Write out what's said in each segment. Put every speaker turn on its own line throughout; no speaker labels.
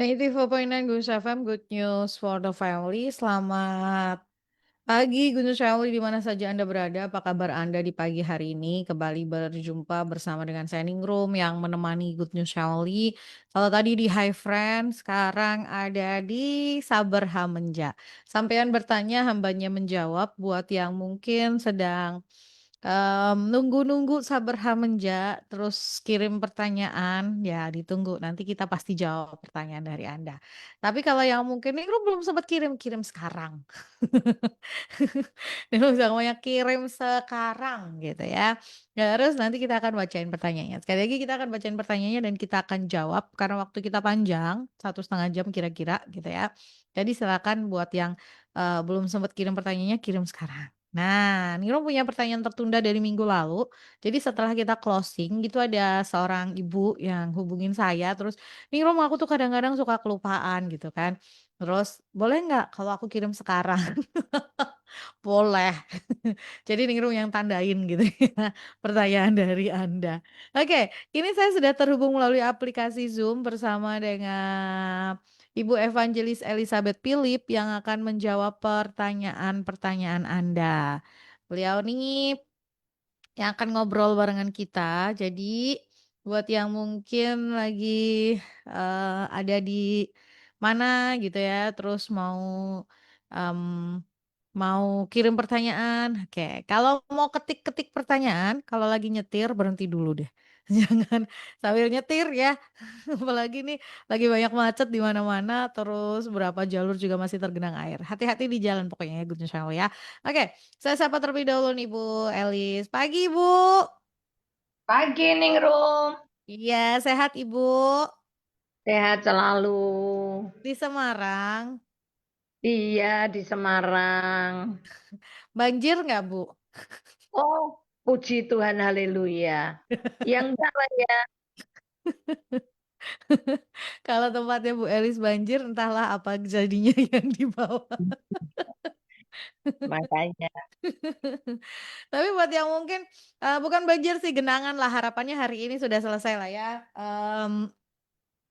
94.9 Gunus FM, good news for the family. Selamat pagi Gunus Family di mana saja Anda berada. Apa kabar Anda di pagi hari ini? Kembali berjumpa bersama dengan saya Ningrum yang menemani Good News Family. Kalau tadi di Hi Friend, sekarang ada di Sabar Hamenja. Sampean bertanya, hambanya menjawab. Buat yang mungkin sedang nunggu-nunggu sabar hamenja, terus kirim pertanyaan, ya ditunggu, nanti kita pasti jawab pertanyaan dari Anda. Tapi kalau yang mungkin ini belum sempat kirim, kirim sekarang. Belum semuanya kirim sekarang gitu ya. Terus nanti kita akan bacain pertanyaannya. Sekali lagi kita akan bacain pertanyaannya dan kita akan jawab karena waktu kita panjang, 1,5 jam kira-kira gitu ya. Jadi silakan buat yang belum sempat kirim pertanyaannya, kirim sekarang. Nah, Niro punya pertanyaan tertunda dari minggu lalu. Jadi setelah kita closing, gitu ada seorang ibu yang hubungin saya, terus, "Niro, aku tuh kadang-kadang suka kelupaan," gitu kan. Terus, "Boleh nggak kalau aku kirim sekarang?" Boleh. Jadi Ningrum yang tandain gitu ya, pertanyaan dari Anda. Oke, ini saya sudah terhubung melalui aplikasi Zoom bersama dengan Ibu Evangelis Elizabeth Philip yang akan menjawab pertanyaan-pertanyaan Anda. Beliau nih yang akan ngobrol barengan kita. Jadi buat yang mungkin lagi ada di mana gitu ya, terus mmm, mau kirim pertanyaan, oke. Kalau mau ketik-ketik pertanyaan, kalau lagi nyetir berhenti dulu deh. Jangan sambil nyetir ya, apalagi nih lagi banyak macet di mana-mana, terus berapa jalur juga masih tergenang air. Hati-hati di jalan pokoknya ya, good news family ya. Oke, saya sapa terlebih dahulu nih Bu Elis. Pagi Bu.
Pagi Ningrum,
Iya, sehat Ibu?
sehat selalu.
Di Semarang.
Iya di Semarang.
Banjir nggak Bu?
Oh, puji Tuhan, haleluya. Yang enggak lah ya,
Kalau tempatnya Bu Elis banjir, entahlah apa jadinya yang dibawa.
makanya.
Tapi buat yang mungkin, bukan banjir sih, genangan lah, harapannya hari ini sudah selesai lah ya,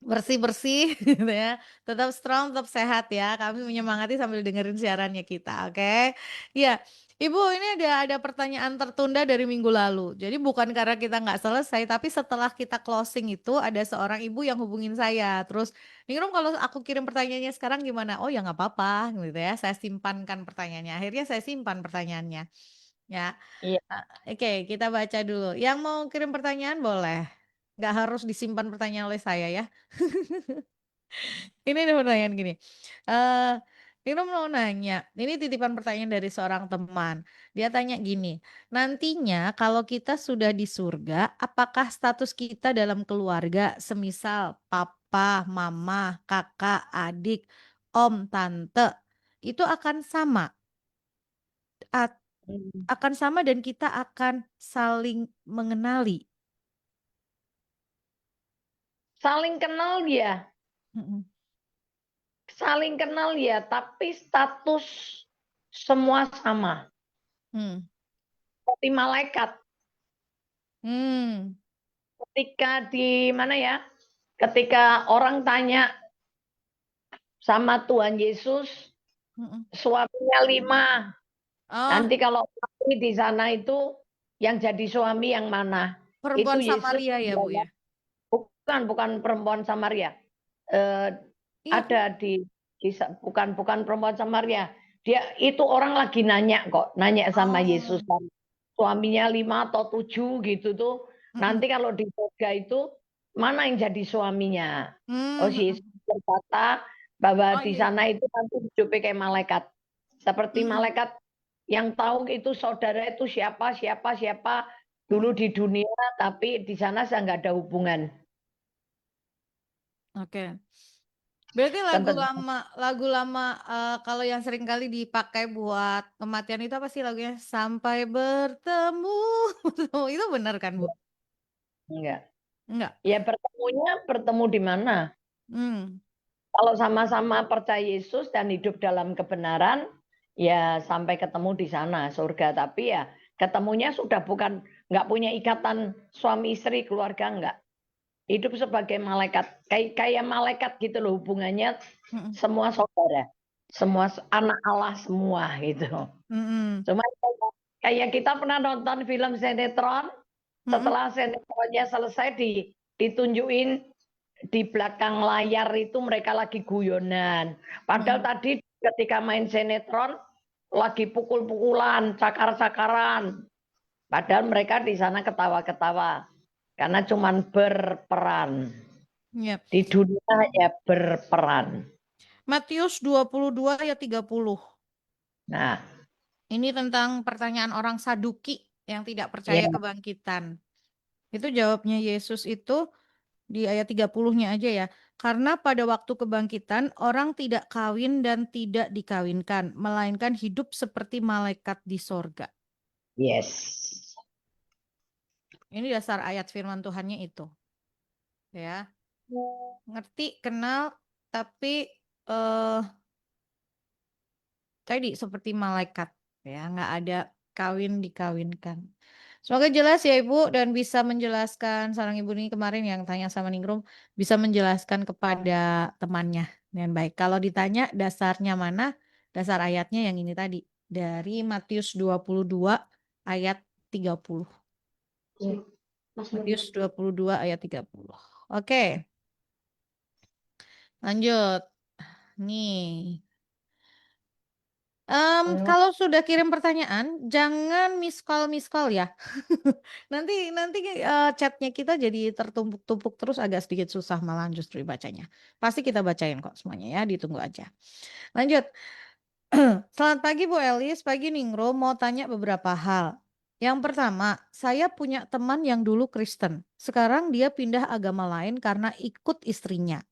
bersih-bersih gitu ya, tetap strong, tetap sehat ya, kami menyemangati sambil dengerin siarannya kita, oke. Iya, Ibu ini ada pertanyaan tertunda dari minggu lalu, jadi bukan karena kita nggak selesai, tapi setelah kita closing itu ada seorang ibu yang hubungin saya, terus, "Ningrum kalau aku kirim pertanyaannya sekarang gimana?" "Oh ya nggak apa-apa," gitu ya, saya simpankan pertanyaannya, akhirnya saya simpan pertanyaannya, ya.
Iya,
Oke, kita baca dulu. Yang mau kirim pertanyaan boleh, nggak harus disimpan pertanyaan oleh saya ya. Ini ada pertanyaan gini, eee, Nino mau nanya, ini titipan pertanyaan dari seorang teman. Dia tanya gini, "Nantinya kalau kita sudah di surga, apakah status kita dalam keluarga, semisal papa, mama, kakak, adik, om, tante, itu akan sama?
mmm,
Akan sama dan kita akan saling mengenali?"
saling kenal ya,
Mhm.
saling kenal ya, tapi status semua sama,
Mmm,
seperti malaikat.
mmm,
Ketika di mana ya, ketika orang tanya sama Tuhan Yesus,
mhm.
suaminya 5.
Oh,
Nanti kalau mati di sana itu, yang jadi suami yang mana? Itu
perempuan
Yesus
Samaria ya, Bu,
menjawab,
ya?
bukan perempuan Samaria, eee,
Iya kan?
ada bukan perempuan Samaria. Dia itu orang lagi nanya kok, nanya sama Yesus
Oh,
kan, suaminya 5 atau 7 gitu tuh,
mhm,
nanti kalau di surga itu, mana yang jadi suaminya? Oh,
mmm,
si Yesus
mhm.
berkata bahwa
Oh,
di
iya iya.
sana itu nanti hidupnya kayak malaikat. Seperti
Mmm,
malaikat yang tahu itu saudara itu siapa siapa siapa dulu
mhm,
di dunia, tapi di sana saya nggak ada hubungan.
oke. Berarti
Tenten
lagu lama, kalau yang sering kali dipakai buat kematian itu apa sih lagunya? Sampai bertemu, itu bener kan, Bu?
enggak.
Enggak?
Ya bertemunya bertemu di mana?
Mmm,
Kalau sama-sama percaya Yesus dan hidup dalam kebenaran, ya sampai ketemu di sana, surga. Tapi ya ketemunya sudah bukan nggak punya ikatan suami istri, keluarga, enggak. Hidup sebagai malaikat. Kayak malaikat gitu loh hubungannya,
Mhm.
semua saudara. Semua anak Allah semua gitu.
Mhm.
Cuma kayak kita pernah nonton film sinetron,
Mhm.
setelah sinetronnya selesai ditunjukin di belakang layar itu mereka lagi guyonan. Padahal
Mhm.
tadi ketika main sinetron lagi pukul-pukulan, cakar-cakaran. Padahal mereka di sana ketawa-ketawa karena cuman berperan.
Iya.
Di dunia ya berperan.
Matius 22 ayat 30.
Nah,
Ini tentang pertanyaan orang Saduki yang tidak
ya,
percaya kebangkitan. Itu jawabnya Yesus itu di ayat 30-nya aja ya. Karena pada waktu kebangkitan orang tidak kawin dan tidak dikawinkan, melainkan hidup seperti malaikat di sorga.
yes.
Ini dasar ayat firman Tuhannya itu. Ya, ngerti, kenal, tapi eh tadi seperti malaikat. Ya, nggak ada kawin dikawinkan. Semoga jelas ya Ibu dan bisa menjelaskan sarang Ibu ini kemarin yang tanya sama Ningrum bisa menjelaskan kepada temannya dengan baik. Kalau ditanya dasarnya mana? Dasar ayatnya yang ini tadi dari Matius 22 ayat 30. Matius 22 ayat 30. Oke, lanjut. Nih. Kalau sudah kirim pertanyaan, jangan miss call ya. Nanti chatnya kita jadi tertumpuk-tumpuk terus agak sedikit susah malah justru dibacanya. Pasti kita bacain kok semuanya ya, ditunggu aja. Lanjut. Selamat pagi Bu Elis, pagi Ningro mau tanya beberapa hal. Yang pertama, saya punya teman yang dulu Kristen. Sekarang dia pindah agama lain karena ikut istrinya.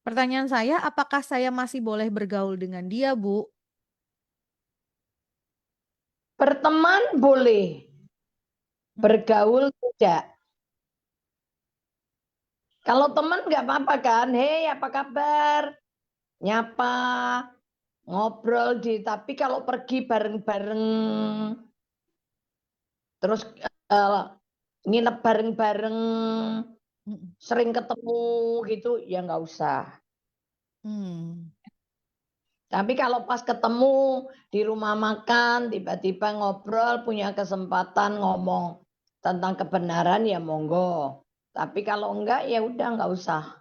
Pertanyaan saya, apakah saya masih boleh bergaul dengan dia, Bu?
Berteman boleh, bergaul tidak. Kalau teman nggak apa-apa kan, hei apa kabar? Nyapa, ngobrol tapi kalau pergi bareng-bareng, terus nginep bareng-bareng,
Mm.
sering ketemu gitu, ya nggak usah.
Hmm.
Tapi kalau pas ketemu di rumah makan, tiba-tiba ngobrol, punya kesempatan ngomong tentang kebenaran, ya monggo. Tapi kalau enggak, ya udah nggak usah.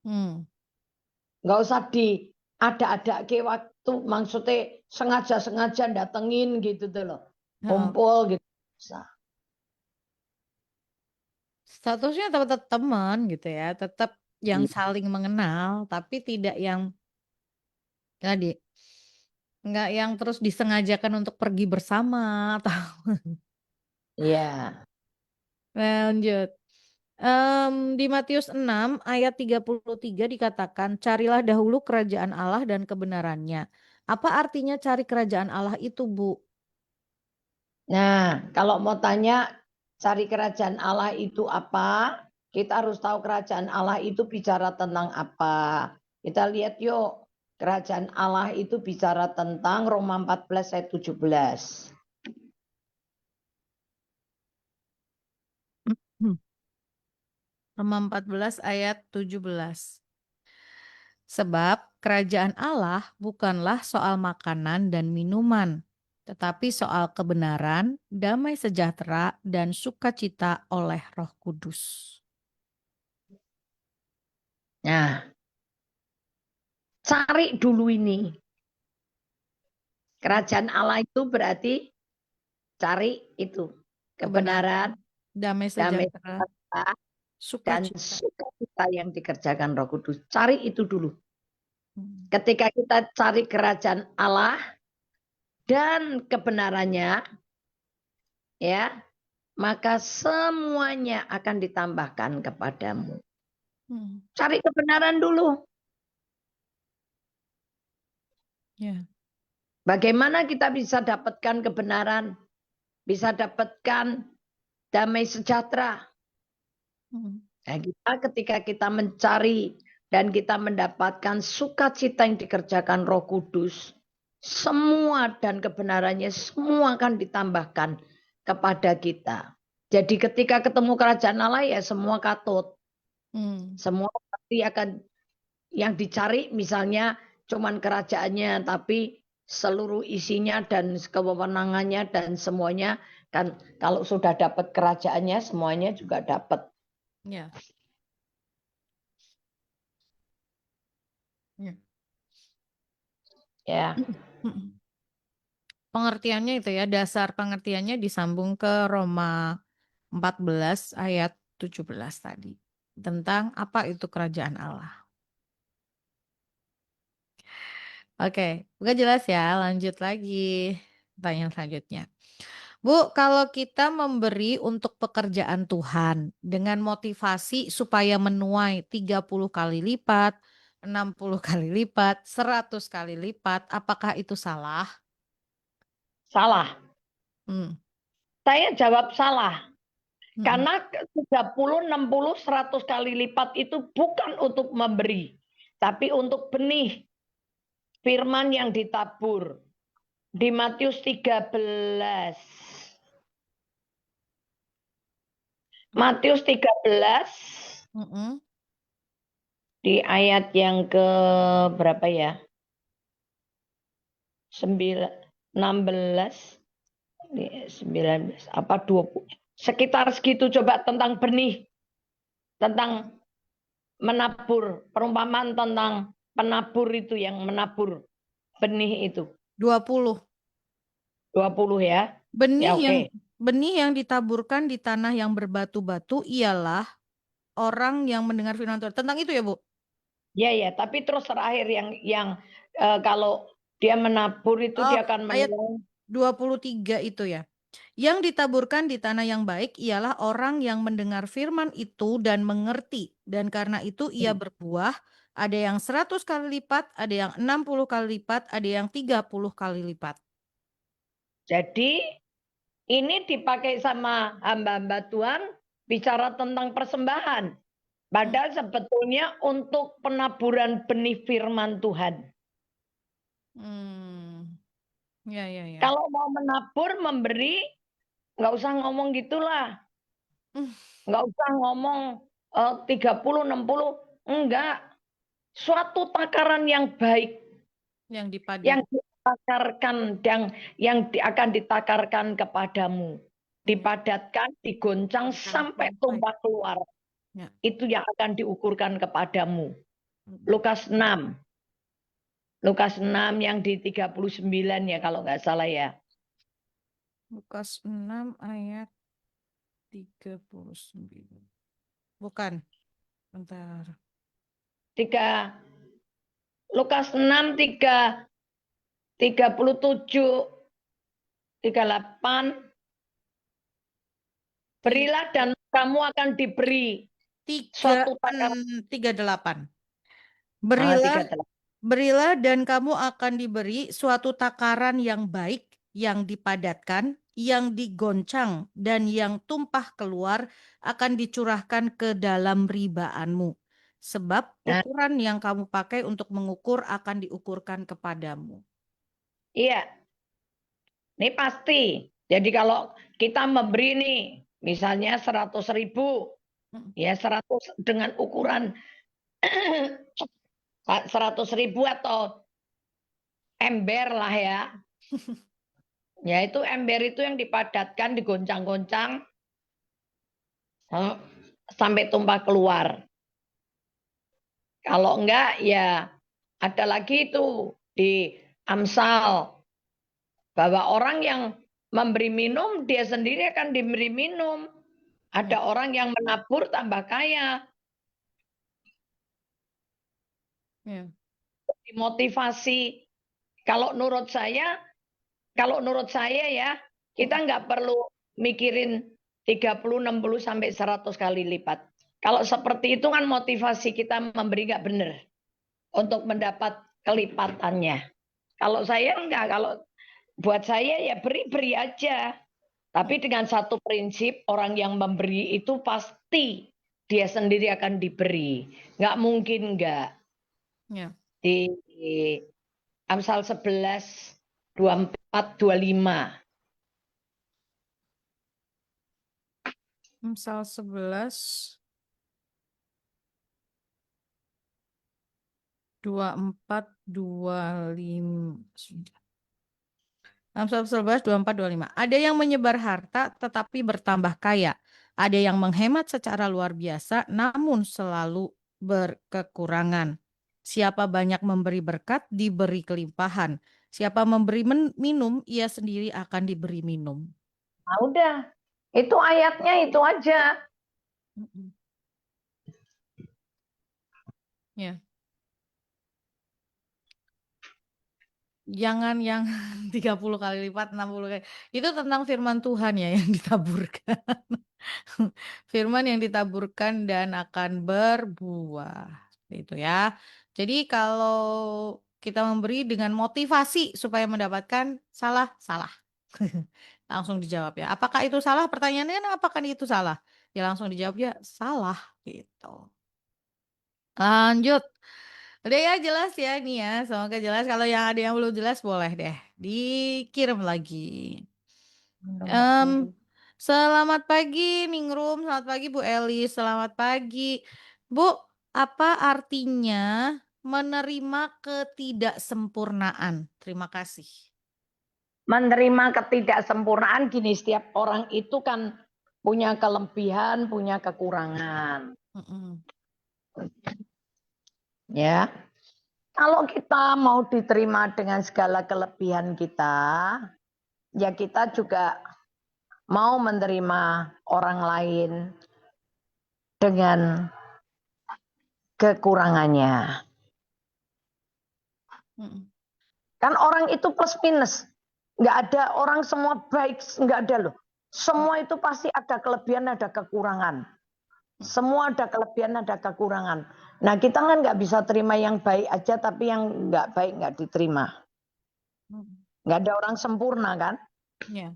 Hmm.
Nggak usah ada ke waktu, maksudnya sengaja-sengaja datengin gitu tuh loh.
Heeh.
Kumpul gitu. Usah.
Statusnya tetap teman gitu ya, tetap yang
Iya.
saling mengenal, tapi tidak yang tadi nggak yang terus disengajakan untuk pergi bersama atau
Iya.
lanjut. Di Matius 6 ayat 33 dikatakan, carilah dahulu kerajaan Allah dan kebenarannya. Apa artinya cari kerajaan Allah itu, Bu?
Nah, kalau mau tanya cari kerajaan Allah itu apa? Kita harus tahu kerajaan Allah itu bicara tentang apa. Kita lihat yuk. Kerajaan Allah itu bicara tentang Roma 14 ayat 17.
Roma 14 ayat 17. Sebab kerajaan Allah bukanlah soal makanan dan minuman, tetapi soal kebenaran, damai sejahtera, dan sukacita oleh Roh Kudus.
Nah, cari dulu ini. Kerajaan Allah itu berarti cari itu.
Kebenaran,
Kebenaran,
damai
damai
sejahtera,
sejahtera, dan
sukacita.
sukacita yang dikerjakan Roh Kudus. Cari itu dulu.
Hmm.
Ketika kita cari kerajaan Allah dan kebenarannya, ya, maka semuanya akan ditambahkan kepadamu.
Hmm.
Cari kebenaran dulu.
Ya.
Bagaimana kita bisa dapatkan kebenaran? Bisa dapatkan damai sejahtera.
Hmm.
Nah, ketika kita mencari dan kita mendapatkan sukacita yang dikerjakan Roh Kudus, semua dan kebenarannya semua akan ditambahkan kepada kita. Jadi ketika ketemu kerajaan Allah ya semua katut. Semua pasti akan yang dicari misalnya cuman kerajaannya, tapi seluruh isinya dan kewenangannya dan semuanya kan kalau sudah dapat kerajaannya semuanya juga dapat.
Ya. Ya.
Ya.
Pengertiannya itu ya, dasar pengertiannya disambung ke Roma 14 ayat 17 tadi. Tentang apa itu kerajaan Allah. Oke, bukan jelas ya. Lanjut lagi. Pertanyaan selanjutnya. Bu, kalau kita memberi untuk pekerjaan Tuhan dengan motivasi supaya menuai 30 kali lipat, 60 kali lipat, 100 kali lipat, apakah itu salah?
Salah.
Hmm.
Saya jawab salah.
Mm-mm.
Karena 30, 60, 100 kali lipat itu bukan untuk memberi, tapi untuk benih firman yang ditabur. Di Matius 13. Matius 13
Mm-mm.
di ayat yang ke berapa ya? 16, 19 apa 20? Sekitar segitu coba tentang benih, tentang menabur, perumpamaan tentang penabur itu yang menabur benih itu.
20.
20 ya.
Benih
Ya
yang
oke.
benih yang ditaburkan di tanah yang berbatu-batu ialah orang yang mendengar firman Tuhan. Tentang itu ya, Bu?
Ya ya, tapi terus terakhir yang kalau dia menabur itu
Oh,
dia akan
ayat
menuai.
23 itu ya. Yang ditaburkan di tanah yang baik ialah orang yang mendengar firman itu dan mengerti. Dan karena itu ia berbuah, ada yang 100 kali lipat, ada yang 60 kali lipat, ada yang 30 kali lipat.
Jadi ini dipakai sama hamba-hamba Tuhan bicara tentang persembahan.
Hmm.
Padahal sebetulnya untuk penaburan benih firman Tuhan.
Hmm. Ya, ya, ya.
Kalau mau menabur, memberi, nggak usah ngomong gitulah.
Hmm.
Nggak usah ngomong 30, 60. Enggak. Suatu takaran yang baik.
Yang dipadat.
Yang ditakarkan, yang akan ditakarkan kepadamu.
Ya.
Dipadatkan, digoncang sampai
Sampai.
tumpah keluar.
Ya.
Itu yang akan diukurkan kepadamu.
Hmm.
Lukas 6. Lukas 6 yang di 39 ya kalau nggak salah ya.
Lukas 6 ayat 39. Bukan. Bentar.
Tiga, Lukas 6, 37, 38. Berilah dan kamu akan diberi
Tiga,
suatu takaran.
38.
Ah,
Berilah,
38.
berilah dan kamu akan diberi suatu takaran yang baik, yang dipadatkan, yang digoncang, dan yang tumpah keluar akan dicurahkan ke dalam ribaanmu. Sebab
Nah,
ukuran yang kamu pakai untuk mengukur akan diukurkan kepadamu.
iya, ini pasti. Jadi kalau kita memberi nih, misalnya 100.000,
Mm.
ya 100 dengan ukuran 100.000 atau ember lah ya. Ya itu ember itu yang dipadatkan, digoncang-goncang sampai tumpah keluar. Kalau enggak ya ada lagi itu di Amsal bahwa orang yang memberi minum dia sendiri akan diberi minum.
Ya.
Ada orang yang menabur tambah kaya,
Ya.
dimotivasi. Kalau menurut saya ya, kita
Mm.
nggak perlu mikirin 30, 60 sampai 100 kali lipat. Kalau seperti itu kan motivasi kita memberi nggak benar untuk mendapat kelipatannya. Kalau saya enggak, kalau buat saya ya beri-beri aja. Tapi dengan satu prinsip, orang yang memberi itu pasti dia sendiri akan diberi. Nggak mungkin enggak.
Ya.
Di Amsal 11, 24, 25.
Amsal 11 24, 25. 11, 24, 25. Ada yang menyebar harta tetapi bertambah kaya. Ada yang menghemat secara luar biasa namun selalu berkekurangan. Siapa banyak memberi berkat, diberi kelimpahan. Siapa memberi minum, ia sendiri akan diberi minum.
Nah, udah. Itu ayatnya itu aja.
Ya. Jangan yang 30 kali lipat, 60 kali. Itu tentang firman Tuhan ya yang ditaburkan. Firman yang ditaburkan dan akan berbuah. Itu ya. Jadi kalau kita memberi dengan motivasi supaya mendapatkan salah, salah. Langsung dijawab ya. Apakah itu salah? Pertanyaannya kan apakah itu salah? Ya langsung dijawab ya salah gitu. Lanjut. Udah ya jelas ya nih ya. Semoga jelas. Kalau yang ada yang belum jelas boleh deh dikirim lagi. Selamat pagi Ningrum, selamat pagi Bu Eli, selamat pagi. Bu, apa artinya menerima ketidaksempurnaan? Terima kasih.
Menerima ketidaksempurnaan gini, setiap orang itu kan punya kelebihan, punya kekurangan. Ya. Kalau kita mau diterima dengan segala kelebihan kita, ya kita juga mau menerima orang lain dengan kekurangannya. Kan orang itu plus minus. Nggak ada orang semua baik, nggak ada loh. Semua itu pasti ada kelebihan, ada kekurangan. Semua ada kelebihan, ada kekurangan. Nah kita kan nggak bisa terima yang baik aja, tapi yang nggak baik nggak diterima. Nggak ada orang sempurna kan?
Ya.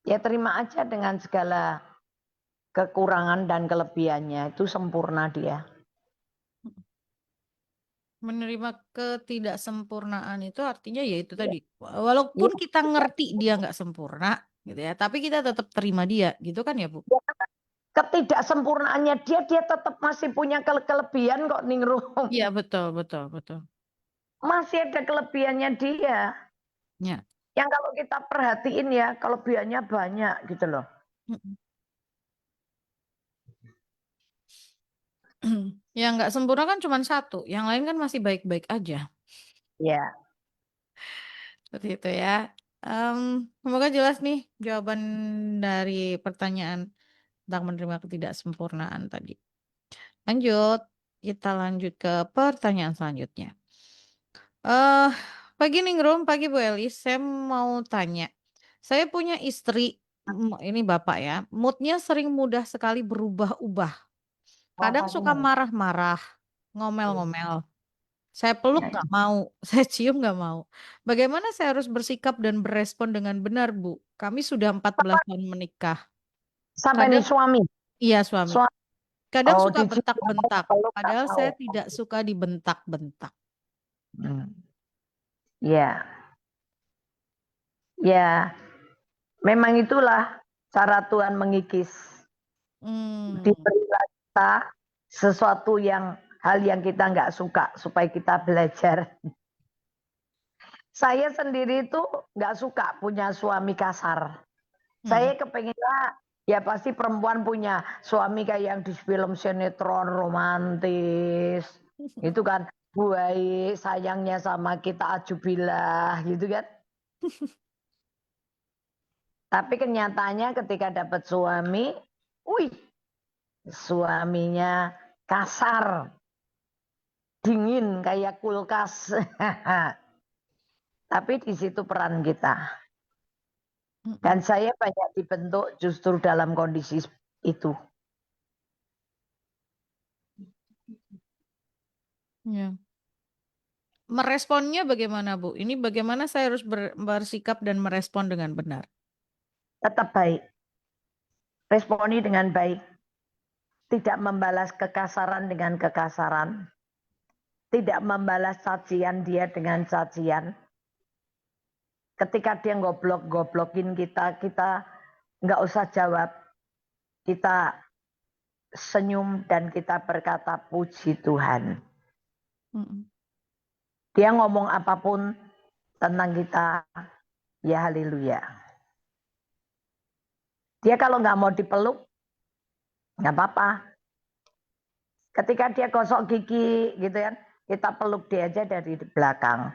Ya terima aja dengan segala kekurangan dan kelebihannya, itu sempurna dia.
Menerima ketidaksempurnaan itu artinya ya itu tadi. Walaupun
Ya,
kita ngerti dia nggak sempurna gitu ya, tapi kita tetap terima dia, gitu kan ya Bu?
ketidaksempurnaannya dia tetap masih punya kelebihan kok Ningrum.
Iya betul betul betul.
Masih ada kelebihannya dia.
Ya.
Yang kalau kita perhatiin ya, kelebihannya banyak gitu loh.
Yang nggak sempurna kan cuma satu, yang lain kan masih baik-baik aja.
Ya.
Seperti itu ya. Semoga jelas nih jawaban dari pertanyaan tentang menerima ketidaksempurnaan tadi. Lanjut, kita lanjut ke pertanyaan selanjutnya. Pagi Ningrum, pagi Bu Elis, saya mau tanya. Saya punya istri, ini Bapak ya, moodnya sering mudah sekali berubah-ubah. Kadang suka marah-marah, ngomel-ngomel. Saya peluk nggak mau, saya cium nggak mau. Bagaimana saya harus bersikap dan berespon dengan benar, Bu? Kami sudah 14 tahun menikah.
Sampai nih
Kadang,
suami.
iya suami.
Suami.
Kadang
Oh,
suka
dicium
bentak-bentak,
peluk nggak
padahal
mau.
saya tidak suka dibentak-bentak.
Ya. Ya. Memang itulah cara Tuhan mengikis. Diberilah kita sesuatu hal yang kita nggak suka supaya kita belajar. Saya sendiri itu nggak suka punya suami kasar. Saya kepengennya ya pasti perempuan punya suami kayak yang di film sinetron romantis. Itu kan baik, sayangnya sama kita ajubilah gitu kan. Tapi kenyataannya ketika dapat suami, wih, suaminya kasar, dingin kayak kulkas. Tapi di situ peran kita. Dan saya banyak dibentuk justru dalam kondisi itu.
Ya. Meresponnya bagaimana, Bu? Ini bagaimana saya harus bersikap dan merespon dengan benar?
Tetap baik. Responi dengan baik. Tidak membalas kekasaran dengan kekasaran. Tidak membalas cacian dia dengan cacian. Ketika dia goblokin kita nggak usah jawab. Kita senyum dan kita berkata puji Tuhan.
Mhm.
Dia ngomong apapun tentang kita, ya haleluya. Dia kalau nggak mau dipeluk, nggak apa-apa. Ketika dia gosok gigi gitu kan, kita peluk dia aja dari belakang.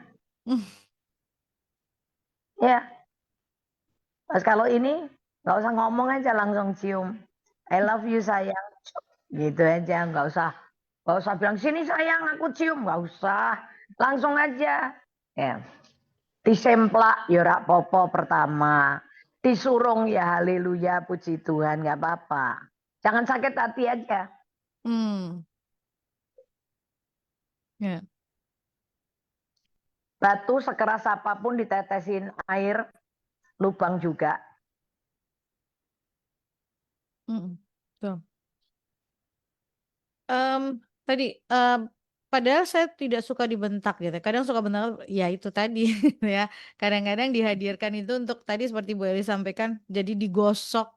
Ya, pas kalau ini nggak usah ngomong aja langsung cium. I love you sayang. Gitu aja, nggak usah bilang sini sayang aku cium, nggak usah. Langsung aja. Ya. Disemplak ya rak popo pertama. Disurung ya haleluya puji Tuhan nggak apa-apa. Jangan sakit hati aja.
Hmm. Ya.
Batu sekeras apapun ditetesin air lubang juga.
Mhm. Betul. Tadi, padahal saya tidak suka dibentak gitu, kadang suka bentak ya itu tadi ya, kadang-kadang dihadirkan itu untuk tadi seperti Bu Eli sampaikan, jadi digosok,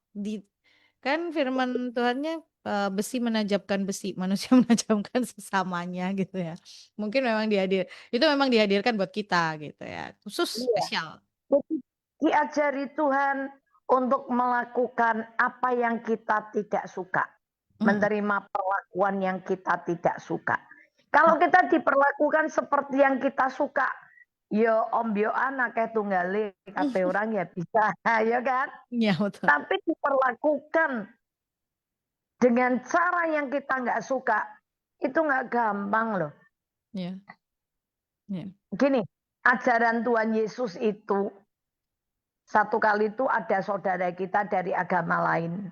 kan firman Tuhannya, besi menajamkan besi, manusia menajamkan sesamanya gitu ya. Mungkin memang itu memang dihadirkan buat kita gitu ya, khusus
Iya.
spesial.
Jadi diajari Tuhan untuk melakukan apa yang kita tidak suka.
Mhm,
Menerima perlakuan yang kita tidak suka. Kalau kita diperlakukan seperti yang kita suka, yo ombyo anak tunggale kata orang ya bisa, ya kan?
iya betul,
Tapi diperlakukan dengan cara yang kita nggak suka, itu nggak gampang loh.
iya iya,
Gini, ajaran Tuhan Yesus itu satu kali itu ada saudara kita dari agama lain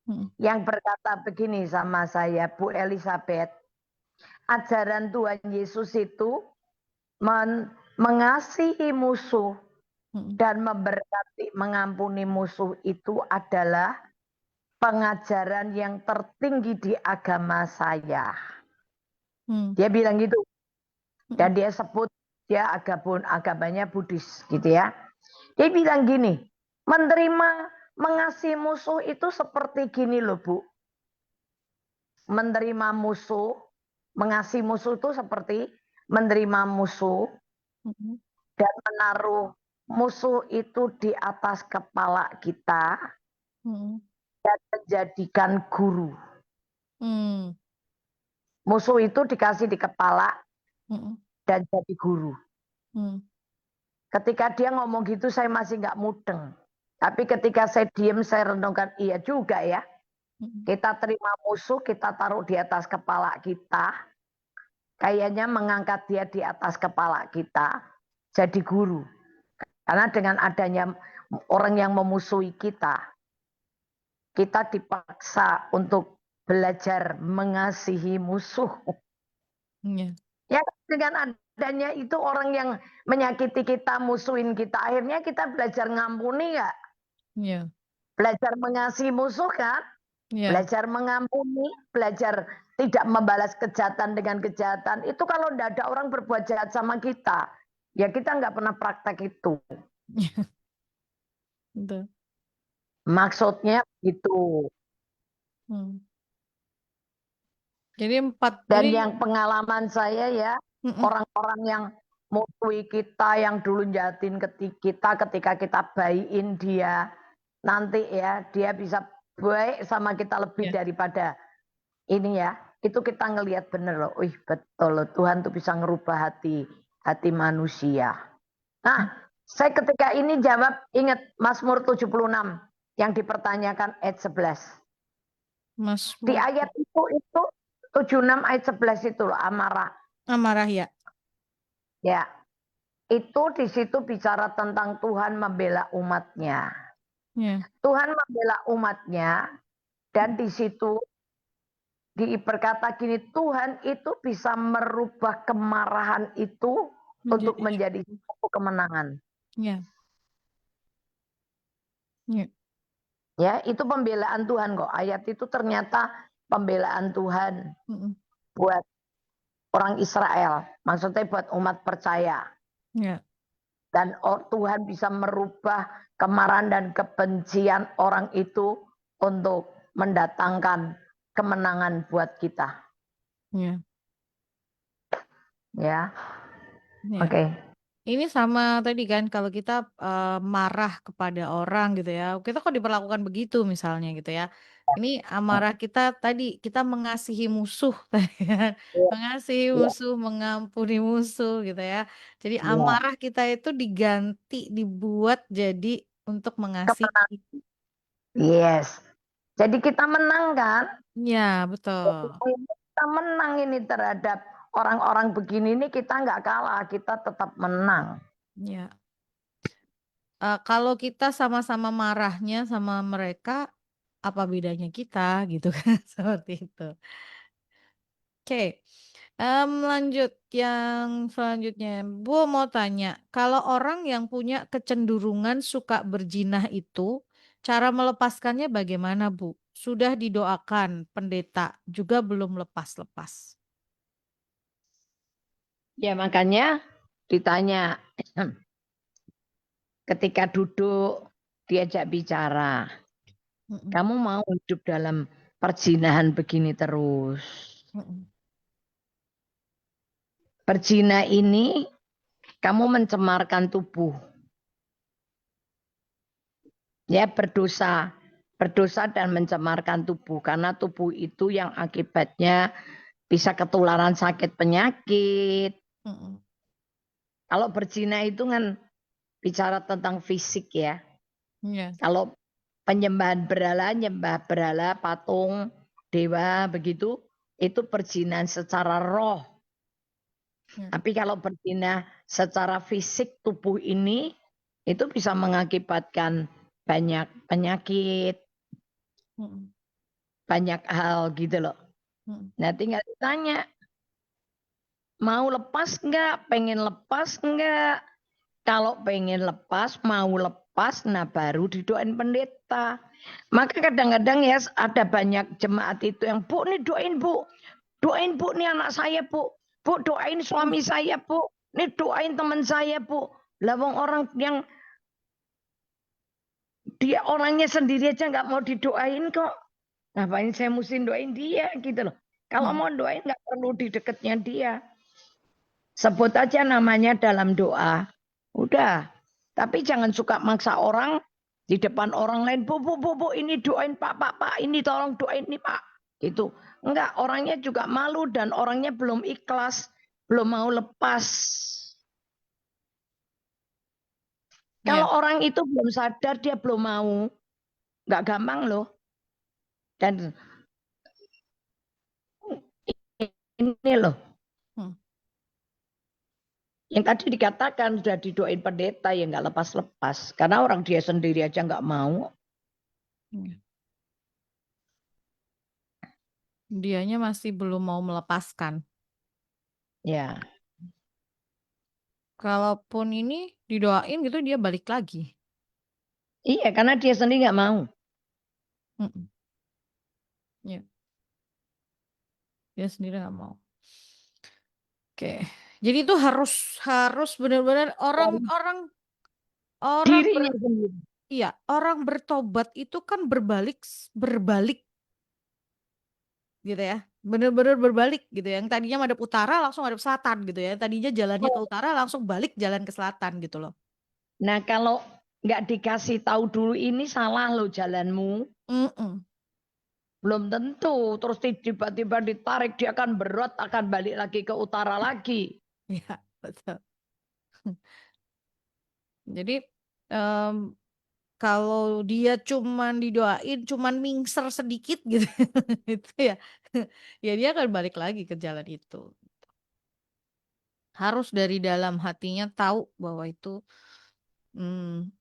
mhm
yang berkata begini sama saya, Bu Elizabeth, ajaran Tuhan Yesus itu mengasihi musuh
mhm
dan memberkati, mengampuni musuh itu adalah pengajaran yang tertinggi di agama saya.
mhm
Dia bilang gitu.
mhm
Dan dia sebut dia agamanya Buddhis gitu ya. Dia bilang gini, menerima mengasihi musuh itu seperti gini loh Bu. Menerima musuh, mengasihi musuh itu seperti menerima musuh
mhm
dan menaruh musuh itu di atas kepala kita
mhm,
dan menjadikan guru.
mmm,
Musuh itu dikasih di kepala
mhm
dan jadi guru.
mhm
Ketika dia ngomong gitu saya masih nggak mudeng. Tapi ketika saya diem saya renungkan iya juga ya.
mhm.
Kita terima musuh kita taruh di atas kepala kita. Kayaknya mengangkat dia di atas kepala kita jadi guru. Karena dengan adanya orang yang memusuhi kita, kita dipaksa untuk belajar mengasihi musuh.
Iya
Ya dengan adanya itu orang yang menyakiti kita, musuhin kita, akhirnya kita belajar ngampuni ya.
iya
Belajar mengasihi musuh kan,
iya,
belajar mengampuni, belajar tidak membalas kejahatan dengan kejahatan. Itu kalau tidak ada orang berbuat jahat sama kita, ya kita nggak pernah praktek itu.
betul,
Maksudnya itu.
mmm. Jadi 4
Dan
ini
yang pengalaman saya ya,
mhm,
orang-orang yang musuhi kita, yang dulu jahatin kita ketika kita bayiin dia, nanti ya dia bisa baik sama kita lebih
iya,
daripada ini ya. Itu kita ngelihat bener loh, wih betul loh Tuhan tuh bisa ngerubah hati manusia. Nah, saya ketika ini jawab ingat Mazmur 76 yang dipertanyakan ayat 11. Di
Mazmur
ayat itu 76 ayat 11 itu loh amarah.
amarah ya?
Ya, itu di situ bicara tentang Tuhan membela umatnya.
Iya,
Tuhan membela umatnya dan di situ berkata gini, Tuhan itu bisa merubah kemarahan itu untuk
menjadi
menjadi suatu kemenangan.
iya iya,
Ya, itu pembelaan Tuhan kok. Ayat itu ternyata pembelaan Tuhan
mhm,
buat orang Israel. Maksudnya buat umat percaya.
iya
Dan Tuhan bisa merubah kemarahan dan kebencian orang itu untuk mendatangkan kemenangan buat kita.
iya,
Ya,
Ya.
oke.
Ini sama tadi kan kalau kita marah kepada orang gitu ya, kita kok diperlakukan begitu misalnya gitu ya. Ini amarah kita tadi kita mengasihi musuh tadi kan,
Iya,
mengasihi
iya,
musuh, mengampuni musuh gitu ya. Jadi
iya.
amarah kita itu diganti, dibuat jadi untuk mengasihi.
Yes. Jadi kita menang kan?
Ya,
Jadi
betul.
kita menang ini terhadap orang-orang begini ini kita nggak kalah, kita tetap menang.
Ya. Kalau kita sama-sama marahnya sama mereka, apa bedanya kita gitu kan, seperti itu. Oke, lanjut yang selanjutnya. Bu mau tanya, kalau orang yang punya kecenderungan suka berzina itu, cara melepaskannya bagaimana, Bu? Sudah didoakan pendeta, juga belum lepas-lepas.
Ya makanya ditanya ketika duduk diajak bicara,
Mhm,
kamu mau hidup dalam perzinahan begini terus?
mhm,
Berzina ini kamu mencemarkan tubuh, ya berdosa, berdosa dan mencemarkan tubuh karena tubuh itu yang akibatnya bisa ketularan sakit penyakit.
mhm,
Kalau berzina itu kan bicara tentang fisik ya.
iya,
Kalau penyembahan berhala, nyembah berhala, patung, dewa begitu, itu perzinahan secara roh.
iya,
Tapi kalau berzina secara fisik tubuh ini, itu bisa mengakibatkan banyak penyakit,
mhm,
banyak hal gitu loh.
mhm,
Nah tinggal ditanya, mau lepas enggak? Pengen lepas enggak? Kalau pengen lepas, mau lepas, nah baru didoain pendeta. Maka kadang-kadang ya ada banyak jemaat itu yang, Bu nih doain Bu. Doain Bu nih anak saya Bu. Bu doain
mhm,
suami saya Bu. Nih doain teman saya Bu. Lawang orang yang dia orangnya sendiri aja nggak mau didoain kok. Ngapain saya mesti doain dia gitu loh. Kalau
mhm,
mau doain nggak perlu di dekatnya dia. Sebut aja namanya dalam doa. Udah. Tapi jangan suka maksa orang di depan orang lain. Bu, bu, bu, bu, ini doain Pak, Pak, Pak. Ini tolong doain nih Pak. Gitu. Enggak, orangnya juga malu dan orangnya belum ikhlas. Belum mau lepas. Kalau
iya,
orang itu belum sadar, dia belum mau. Enggak gampang loh. Dan ini loh.
mhm,
Yang tadi dikatakan sudah didoain pendeta ya nggak lepas-lepas. Karena orang dia sendiri aja nggak mau.
iya. Dianya masih belum mau melepaskan.
Ya,
Kalaupun ini didoain gitu dia balik lagi.
iya karena dia sendiri nggak mau.
Mhm, iya, dia sendiri nggak mau. Oke, jadi itu harus harus benar-benar
Dari
orang-orang orang
dirinya sendiri.
iya, orang bertobat itu kan berbalik berbalik gitu ya. Benar-benar berbalik gitu ya. Yang tadinya madep utara langsung madep selatan gitu ya. Tadinya jalannya ke utara langsung balik jalan ke selatan gitu loh.
Nah kalau nggak dikasih tahu dulu ini salah loh jalanmu.
Mhm.
Belum tentu. Terus tiba-tiba ditarik dia akan berat akan balik lagi ke utara lagi.
Iya, betul. Jadi em, kalau dia cuman didoain, cuman mingser sedikit gitu, itu ya, ya dia akan balik lagi ke jalan itu. Harus dari dalam hatinya tahu bahwa itu hmm,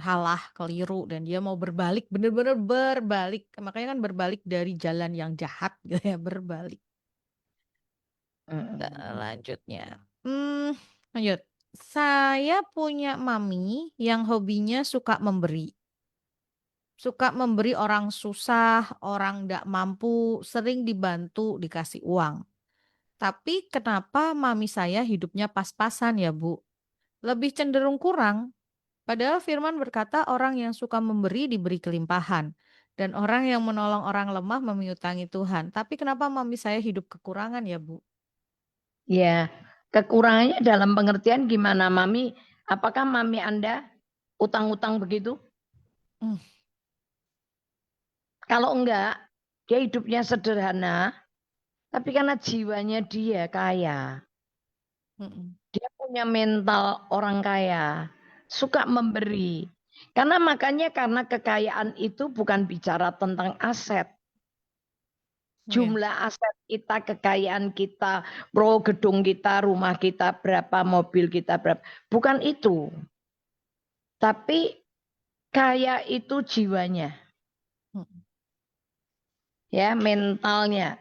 salah, keliru, dan dia mau berbalik, bener-bener berbalik. Makanya kan berbalik dari jalan yang jahat gitu ya, berbalik. Lanjutnya, lanjut. Saya punya mami yang hobinya suka memberi. Suka memberi orang susah, orang nggak mampu, sering dibantu, dikasih uang. Tapi kenapa mami saya hidupnya pas-pasan ya, Bu? Lebih cenderung kurang. Padahal firman berkata orang yang suka memberi diberi kelimpahan. Dan orang yang menolong orang lemah memiutangi Tuhan. Tapi kenapa mami saya hidup kekurangan ya, Bu?
Ya, Kekurangannya dalam pengertian gimana, Mami? Apakah Mami Anda utang-utang begitu?
Hmm.
Kalau enggak, dia hidupnya sederhana, tapi karena jiwanya dia kaya. Dia punya mental orang kaya, suka memberi. Karena kekayaan itu bukan bicara tentang aset.
Iya.
Jumlah aset kita, kekayaan kita, gedung kita, rumah kita berapa, mobil kita berapa. Bukan itu. Tapi kaya itu jiwanya, ya, mentalnya.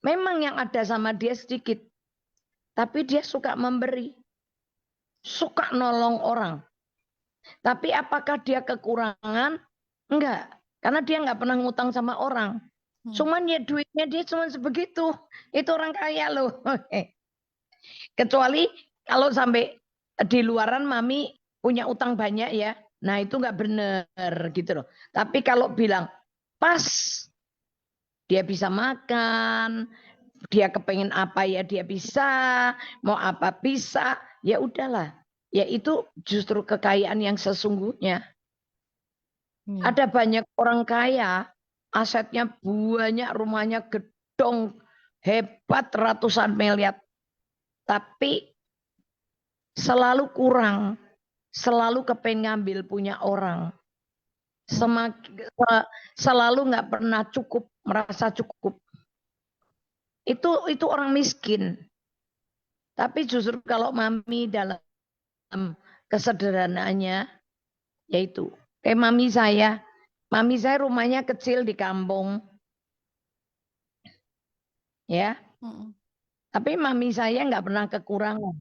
Memang yang ada sama dia sedikit, tapi dia suka memberi, suka nolong orang. Tapi apakah dia kekurangan? Enggak, karena dia nggak pernah ngutang sama orang. Cuman ya duitnya dia cuma sebegitu. Itu orang kaya loh. Kecuali kalau sampai di luaran Mami punya utang banyak ya. Nah itu nggak benar gitu loh. Tapi kalau bilang pas dia bisa makan, dia kepengen apa ya dia bisa, mau apa bisa, ya udahlah. Ya itu justru kekayaan yang sesungguhnya. Ada banyak orang kaya, asetnya banyak, rumahnya gedong, hebat ratusan miliar. Tapi selalu kurang, selalu kepengen ngambil punya orang. Selalu nggak pernah cukup, merasa cukup. Itu orang miskin. Tapi justru kalau Mami dalam kesederhanaannya, yaitu kayak Mami saya rumahnya kecil di kampung, ya. Tapi Mami saya nggak pernah kekurangan.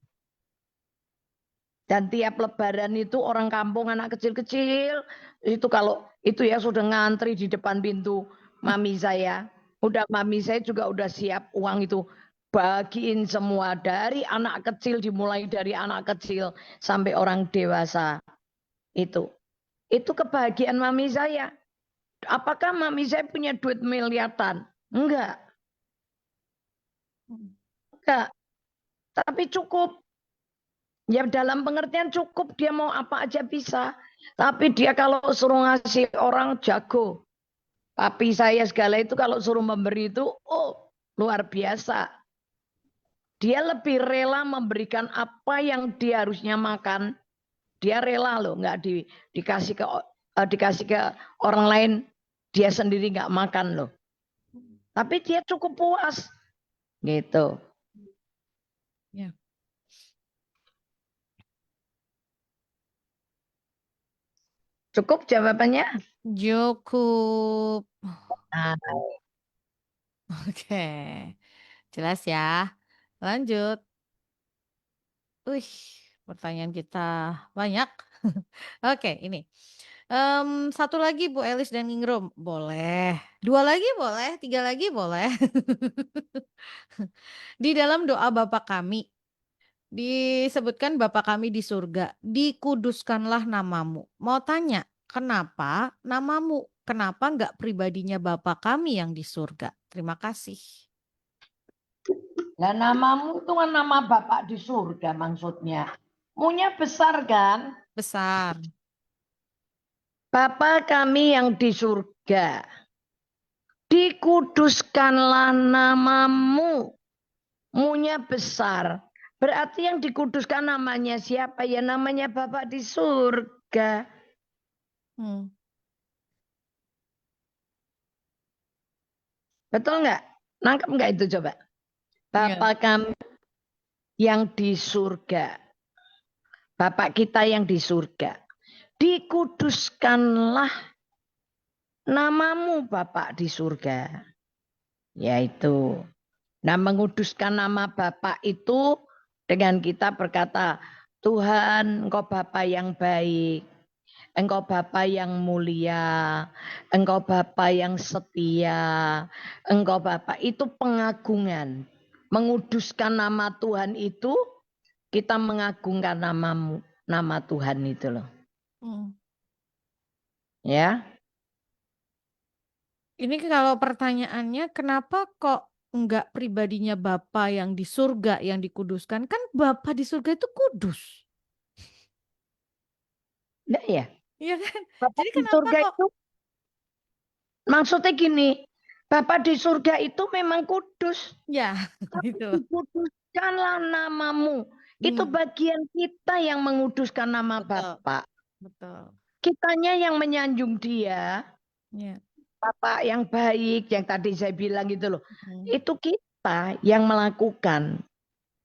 Dan tiap lebaran itu orang kampung anak kecil-kecil itu kalau itu ya sudah ngantri di depan pintu Mami saya. Udah Mami saya juga udah siap uang itu bagiin semua dari anak kecil, dimulai dari anak kecil sampai orang dewasa. Itu kebahagiaan Mami saya. Apakah Mami saya punya duit miliaran? Enggak. Enggak. Tapi cukup. Ya dalam pengertian cukup, dia mau apa aja bisa. Tapi dia kalau suruh ngasih orang jago. Papi saya segala itu kalau suruh memberi itu, oh luar biasa. Dia lebih rela memberikan apa yang dia harusnya makan. Dia rela loh, nggak dikasih ke orang lain, dia sendiri nggak makan loh. Tapi dia cukup puas, gitu.
Ya.
Cukup jawabannya?
Cukup.
Nah,
Oke. Jelas ya. Lanjut. Wih, pertanyaan kita banyak. Oke, ini. Satu lagi Bu Elis dan Ningrum, boleh. Dua lagi boleh, tiga lagi boleh. Di dalam doa Bapa kami, disebutkan Bapa kami di surga, dikuduskanlah namamu. Mau tanya, kenapa namamu? Kenapa nggak pribadinya Bapa kami yang di surga? Terima kasih.
Lah namamu itu kan nama Bapak di surga maksudnya. Munya besar kan?
Besar.
Bapa kami yang di surga. Dikuduskanlah namamu. Munya besar. Berarti yang dikuduskan namanya siapa? Ya namanya Bapak di surga. Betul nggak? Nangkep nggak itu coba? Bapak kami yang di surga. Bapak kita yang di surga. Dikuduskanlah namamu Bapak di surga. Yaitu. Nah menguduskan nama Bapak itu dengan kita berkata, Tuhan Engkau Bapa yang baik. Engkau Bapa yang mulia. Engkau Bapa yang setia. Engkau Bapa itu pengagungan. Menguduskan nama Tuhan itu kita mengagungkan namamu, nama Tuhan itu loh. Ya.
Ini kalau pertanyaannya kenapa kok enggak pribadinya Bapa yang di surga yang dikuduskan, kan Bapa di surga itu kudus.
Enggak ya?
Iya kan?
Bapak
Jadi
di
kenapa
surga
kok
itu maksudnya gini, Bapak di surga itu memang kudus,
ya
tapi
itu.
dikuduskanlah namamu. Itu
Hmm,
bagian kita yang menguduskan nama
betul,
Bapak.
betul.
Kitanya yang menyanjung dia,
Ya.
Bapak yang baik, yang tadi saya bilang gitu loh.
Hmm,
Itu kita yang melakukan.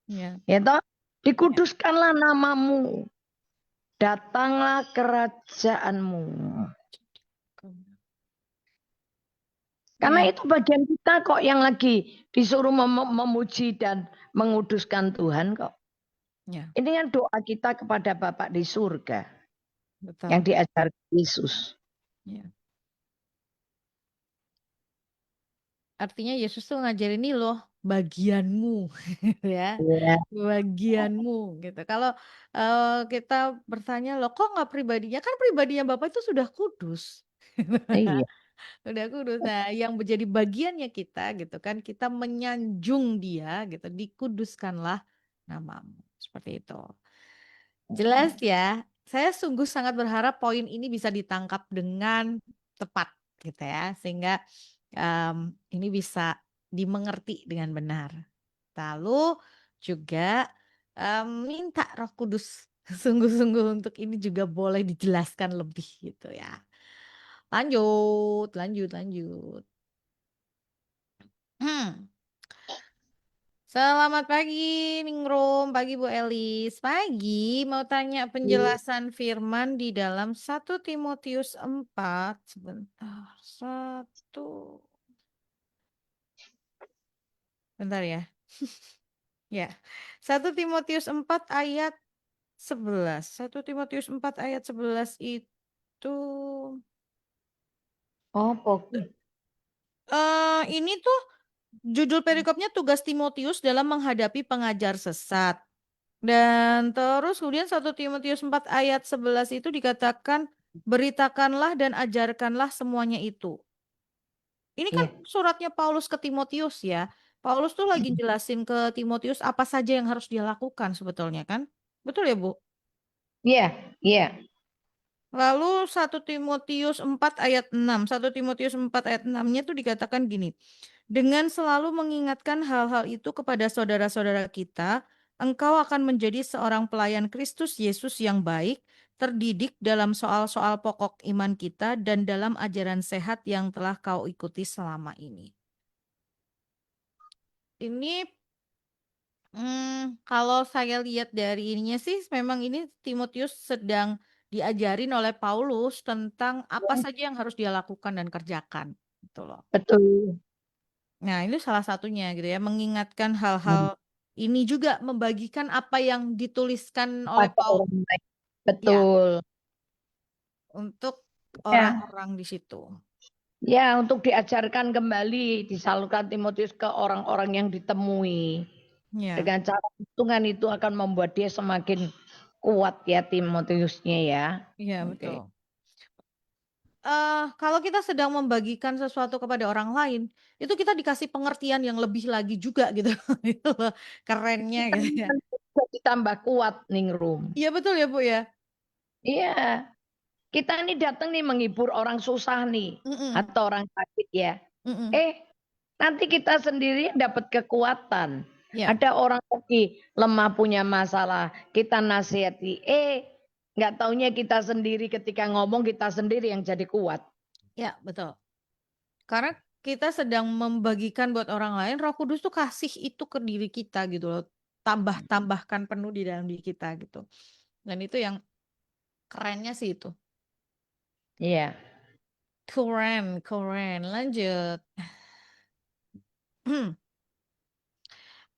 ya.
Ya toh?
Ya.
Dikuduskanlah namamu. Datanglah kerajaanmu. Karena
Ya.
itu bagian kita kok yang lagi disuruh memuji dan menguduskan Tuhan kok.
Ya.
Ini kan doa kita kepada Bapak di surga yang
Betul.
diajar Yesus.
Ya. Artinya Yesus tuh ngajarin ini loh bagianmu ya.
Iya.
Bagianmu gitu. Kalau kita bertanya loh kok nggak pribadinya? Kan pribadinya Bapak itu sudah kudus.
Iya.
Udah kudus. Nah, yang menjadi bagiannya kita gitu kan, kita menyanjung dia gitu, dikuduskanlah namamu. Seperti itu. Jelas ya. Saya sungguh sangat berharap poin ini bisa ditangkap dengan tepat gitu ya, sehingga ini bisa dimengerti dengan benar. Lalu juga minta Roh Kudus sungguh-sungguh untuk ini juga boleh dijelaskan lebih gitu ya. Lanjut, lanjut, lanjut. Hmm. Selamat pagi, Ningrum. Pagi, Bu Elis. Pagi, mau tanya penjelasan firman di dalam 1 Timotius 4. Sebentar, bentar ya. Ya, 1 Timotius 4 ayat 11. 1 Timotius 4 ayat 11 itu,
Oh, pokok.
ini tuh judul perikopnya tugas Timotius dalam menghadapi pengajar sesat. Dan terus kemudian 1 Timotius 4 ayat 11 itu dikatakan beritakanlah dan ajarkanlah semuanya itu. Ini kan
Iya.
suratnya Paulus ke Timotius ya. Paulus tuh lagi jelasin ke Timotius apa saja yang harus dia lakukan sebetulnya kan. Betul ya, Bu?
Iya, iya.
Lalu 1 Timotius 4 ayat 6. 1 Timotius 4 ayat 6-nya tuh dikatakan gini. Dengan selalu mengingatkan hal-hal itu kepada saudara-saudara kita, engkau akan menjadi seorang pelayan Kristus Yesus yang baik, terdidik dalam soal-soal pokok iman kita dan dalam ajaran sehat yang telah kau ikuti selama ini. Ini kalau saya lihat dari ininya sih memang ini Timotius sedang diajarin oleh Paulus tentang apa saja yang harus dia lakukan dan kerjakan gitu loh.
Betul.
Nah, ini salah satunya gitu ya, mengingatkan hal-hal ini juga membagikan apa yang dituliskan oleh
Pada
Paulus
orang lain.
ya
Betul.
untuk
Ya.
orang-orang di situ.
Ya, untuk diajarkan kembali, disalurkan Timotius ke orang-orang yang ditemui.
Ya,
Dengan cara hitungan itu akan membuat dia semakin kuat ya Timotiusnya ya.
iya betul.
Oke.
Kalau kita sedang membagikan sesuatu kepada orang lain, itu kita dikasih pengertian yang lebih lagi juga gitu. Itu loh kerennya
Kita
gitu ya.
kan juga ditambah kuat Ningrum.
Iya betul ya Bu ya.
Iya, kita ini datang nih menghibur orang susah nih
Mm-mm,
atau orang sakit ya.
mm-mm.
Eh, nanti kita sendiri dapat kekuatan.
Ya,
Ada orang lagi lemah punya masalah, kita nasihati. Nggak taunya kita sendiri ketika ngomong kita sendiri yang jadi kuat.
ya betul. Karena kita sedang membagikan buat orang lain, Roh Kudus tuh kasih itu ke diri kita gitu loh. Tambahkan penuh di dalam diri kita gitu. Dan itu yang kerennya sih itu.
Iya,
Keren, keren. Lanjut.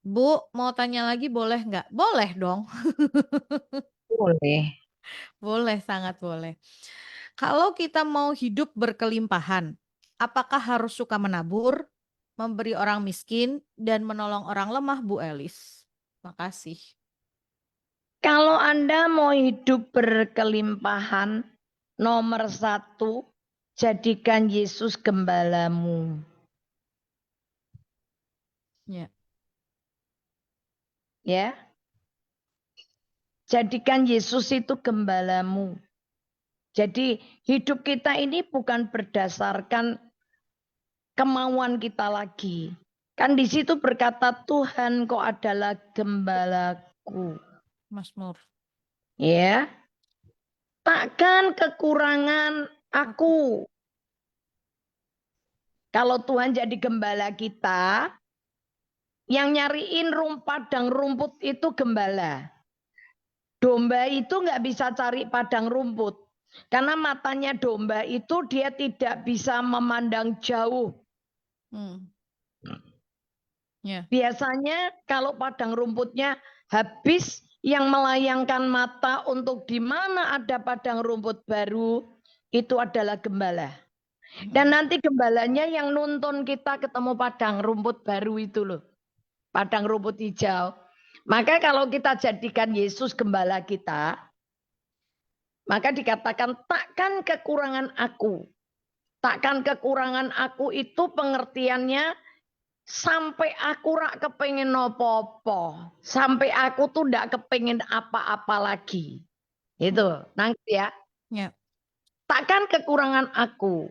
Bu, mau tanya lagi boleh nggak? Boleh dong.
boleh.
Boleh, sangat boleh. Kalau kita mau hidup berkelimpahan, apakah harus suka menabur, memberi orang miskin, dan menolong orang lemah, Bu Elis? Makasih.
Kalau Anda mau hidup berkelimpahan, nomor satu, jadikan Yesus gembalamu.
Ya.
Ya. Jadikan Yesus itu gembalamu. Jadi hidup kita ini bukan berdasarkan kemauan kita lagi. Kan di situ berkata Tuhan kau adalah gembalaku.
Mazmur.
Ya. Takkan kekurangan aku. Kalau Tuhan jadi gembala kita, yang nyariin padang rumput itu gembala. Domba itu nggak bisa cari padang rumput. Karena matanya domba itu dia tidak bisa memandang jauh.
Ya.
Biasanya kalau padang rumputnya habis, yang melayangkan mata untuk di mana ada padang rumput baru, itu adalah gembala. Dan nanti gembalanya yang nuntun kita ketemu padang rumput baru itu loh. Padang rumput hijau. Maka kalau kita jadikan Yesus gembala kita, maka dikatakan takkan kekurangan aku. Takkan kekurangan aku itu pengertiannya sampai aku rak kepengen nopo-opo. Sampai aku tuh ndak kepengen apa-apa lagi. Itu, nangkep ya.
Ya.
Takkan kekurangan aku.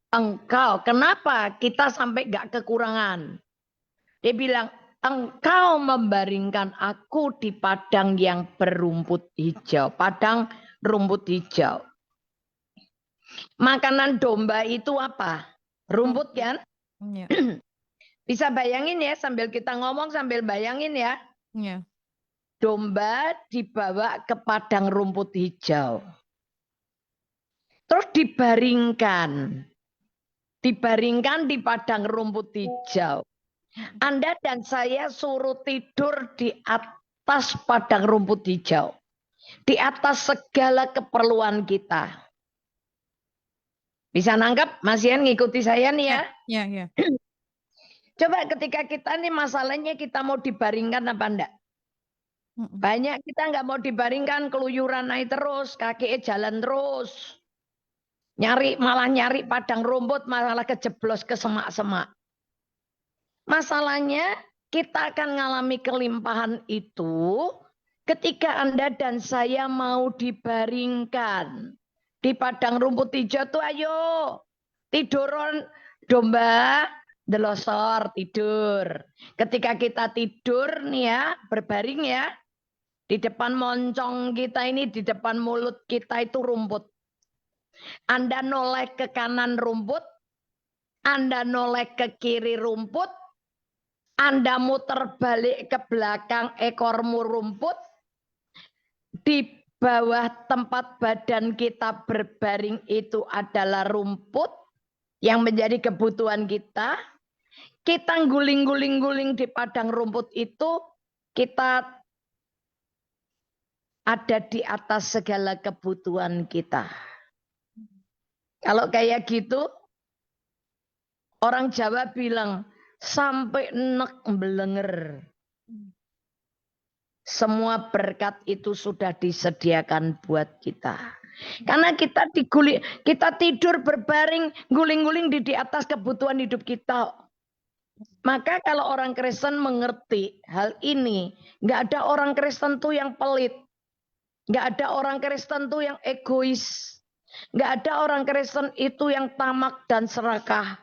Engkau, kenapa kita sampai gak kekurangan? Dia bilang, engkau membaringkan aku di padang yang berumput hijau. Padang rumput hijau. Makanan domba itu apa? Rumput kan?
Ya.
Bisa bayangin ya, sambil kita ngomong sambil bayangin ya.
Ya.
Domba dibawa ke padang rumput hijau. Terus dibaringkan. Dibaringkan di padang rumput hijau. Anda dan saya suruh tidur di atas padang rumput hijau. Di atas segala keperluan kita. Bisa nangkep? Mas Ian ngikuti saya nih ya.
Ya. Ya.
Coba ketika kita nih masalahnya kita mau dibaringkan apa enggak? Banyak kita nggak mau dibaringkan, keluyuran naik terus, kaki jalan terus. Malah nyari padang rumput, malah kejeblos ke semak-semak. Masalahnya kita akan mengalami kelimpahan itu ketika Anda dan saya mau dibaringkan. Di padang rumput hijau tuh ayo tiduron domba, delosor tidur. Ketika kita tidur nih ya, berbaring ya, di depan moncong kita ini, di depan mulut kita itu rumput. Anda noleh ke kanan rumput, Anda noleh ke kiri rumput, Anda muter balik ke belakang ekormu rumput, di bawah tempat badan kita berbaring itu adalah rumput yang menjadi kebutuhan kita. Kita guling-guling-guling di padang rumput itu, kita ada di atas segala kebutuhan kita. Kalau kayak gitu, orang Jawa bilang, sampai nek belenger. Semua berkat itu sudah disediakan buat kita. Karena kita tidur berbaring, guling-guling di atas kebutuhan hidup kita. Maka kalau orang Kristen mengerti hal ini, nggak ada orang Kristen tuh yang pelit. Nggak ada orang Kristen tuh yang egois. Nggak ada orang Kristen itu yang tamak dan serakah.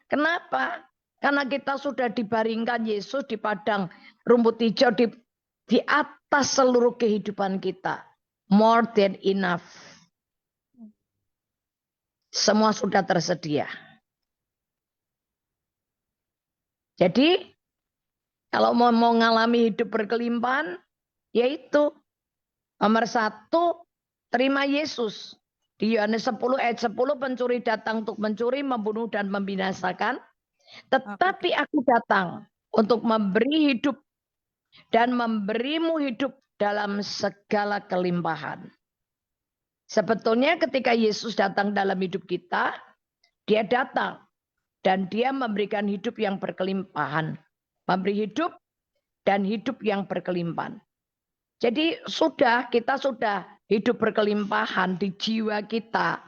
Kenapa? Karena kita sudah dibaringkan Yesus di padang rumput hijau di atas seluruh kehidupan kita. More than enough. Semua sudah tersedia. Jadi kalau mau mengalami hidup berkelimpahan, yaitu nomor 1, terima Yesus. Di Yohanes 10 ayat 10, pencuri datang untuk mencuri, membunuh, dan membinasakan. Tetapi aku datang untuk memberi hidup dan memberimu hidup dalam segala kelimpahan. Sebetulnya ketika Yesus datang dalam hidup kita, dia datang dan dia memberikan hidup yang berkelimpahan. Memberi hidup dan hidup yang berkelimpahan. Jadi kita sudah hidup berkelimpahan di jiwa kita.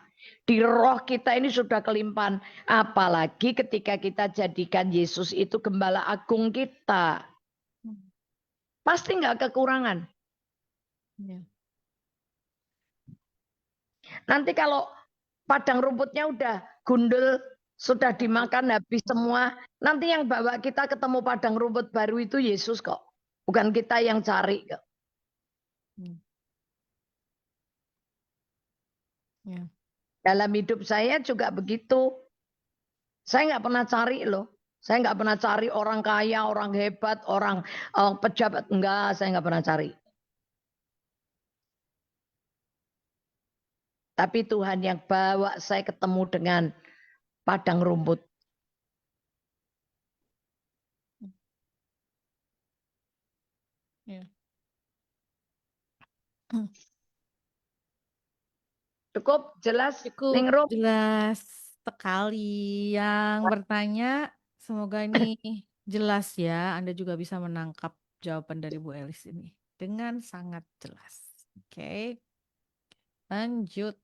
Di roh kita ini sudah kelimpahan. Apalagi ketika kita jadikan Yesus itu gembala agung kita. Pasti nggak kekurangan.
Ya.
Nanti kalau padang rumputnya udah gundul, sudah dimakan habis semua. Nanti yang bawa kita ketemu padang rumput baru itu Yesus kok. Bukan kita yang cari kok.
Ya.
Dalam hidup saya juga begitu. Saya nggak pernah cari loh. Saya nggak pernah cari orang kaya, orang hebat, orang pejabat. Enggak, saya nggak pernah cari. Tapi Tuhan yang bawa saya ketemu dengan padang rumput.
Ya.
Cukup jelas,
Cukup
Ningrum?
jelas sekali. Yang bertanya, semoga ini jelas ya. Anda juga bisa menangkap jawaban dari Bu Elis ini dengan sangat jelas. Oke, lanjut.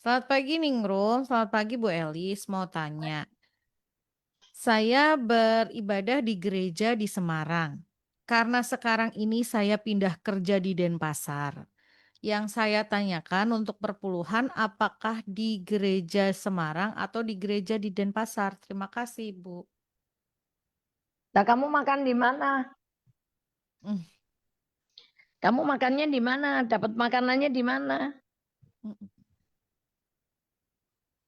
Selamat pagi Ningrum, selamat pagi Bu Elis. Mau tanya, saya beribadah di gereja di Semarang. Karena sekarang ini saya pindah kerja di Denpasar. Yang saya tanyakan untuk perpuluhan apakah di gereja Semarang atau di gereja di Denpasar? Terima kasih, Bu.
Nah, kamu makan di mana?
Mm,
Kamu makannya di mana? Dapat makanannya di mana?
mm,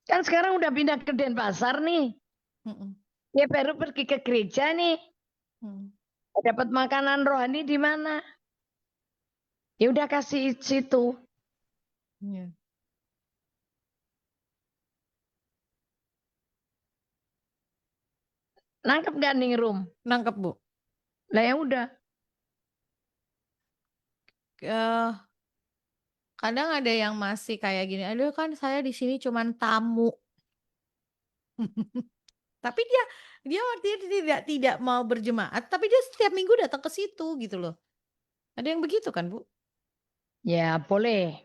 Kan sekarang udah pindah ke Denpasar nih.
mm,
Ya baru pergi ke gereja nih.
mm.
Dapat makanan rohani di mana? Ya udah kasih situ.
Ya.
Nangkep gak Ningrum?
Nangkep, Bu.
Lah ya udah.
Eh, kadang ada yang masih kayak gini, aduh kan saya di sini cuman tamu. Tapi dia artinya tidak mau berjemaat, tapi dia setiap minggu datang ke situ gitu loh. Ada yang begitu kan, Bu?
Ya boleh.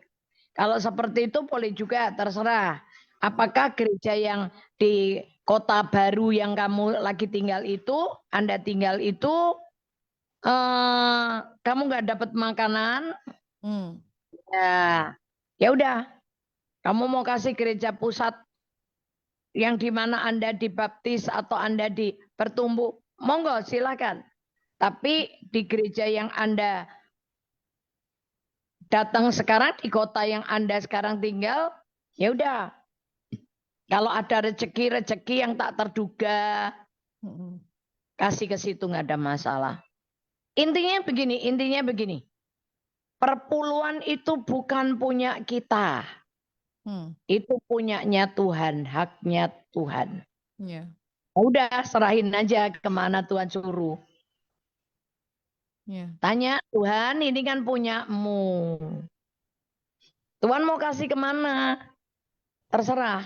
Kalau seperti itu boleh juga, terserah. Apakah gereja yang di kota baru yang kamu lagi tinggal itu, Anda tinggal itu, kamu nggak dapat makanan?
Hmm.
Ya, ya udah. Kamu mau kasih gereja pusat yang di mana Anda dibaptis atau Anda bertumbuh, monggo silakan. Tapi di gereja yang Anda datang sekarang, di kota yang Anda sekarang tinggal, ya udah. Kalau ada rezeki-rezeki yang tak terduga,
Mm-mm.
kasih ke situ nggak ada masalah. Intinya begini. Perpuluhan itu bukan punya kita. Itu punyanya Tuhan, haknya Tuhan.
Ya.
Udah serahin aja kemana Tuhan suruh.
Ya.
Tanya, Tuhan ini kan punyamu. Tuhan mau kasih kemana? Terserah.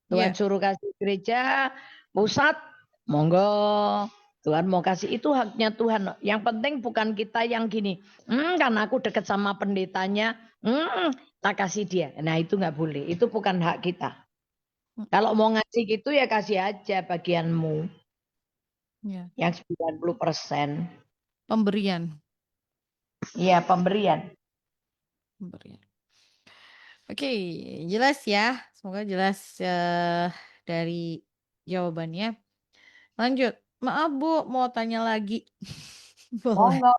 Tuhan
Ya.
suruh kasih gereja pusat, monggo. Tuhan mau kasih itu haknya Tuhan. Yang penting bukan kita yang gini. Karena aku dekat sama pendetanya, tak kasih dia. Nah itu nggak boleh. Itu bukan hak kita. Kalau mau ngasih gitu ya kasih aja bagianmu.
Ya.
Yang 90%.
Pemberian.
Iya pemberian.
Pemberian. Oke, jelas ya. Semoga jelas dari jawabannya. Lanjut. Maaf Bu, mau tanya lagi. Boleh.
Monggo.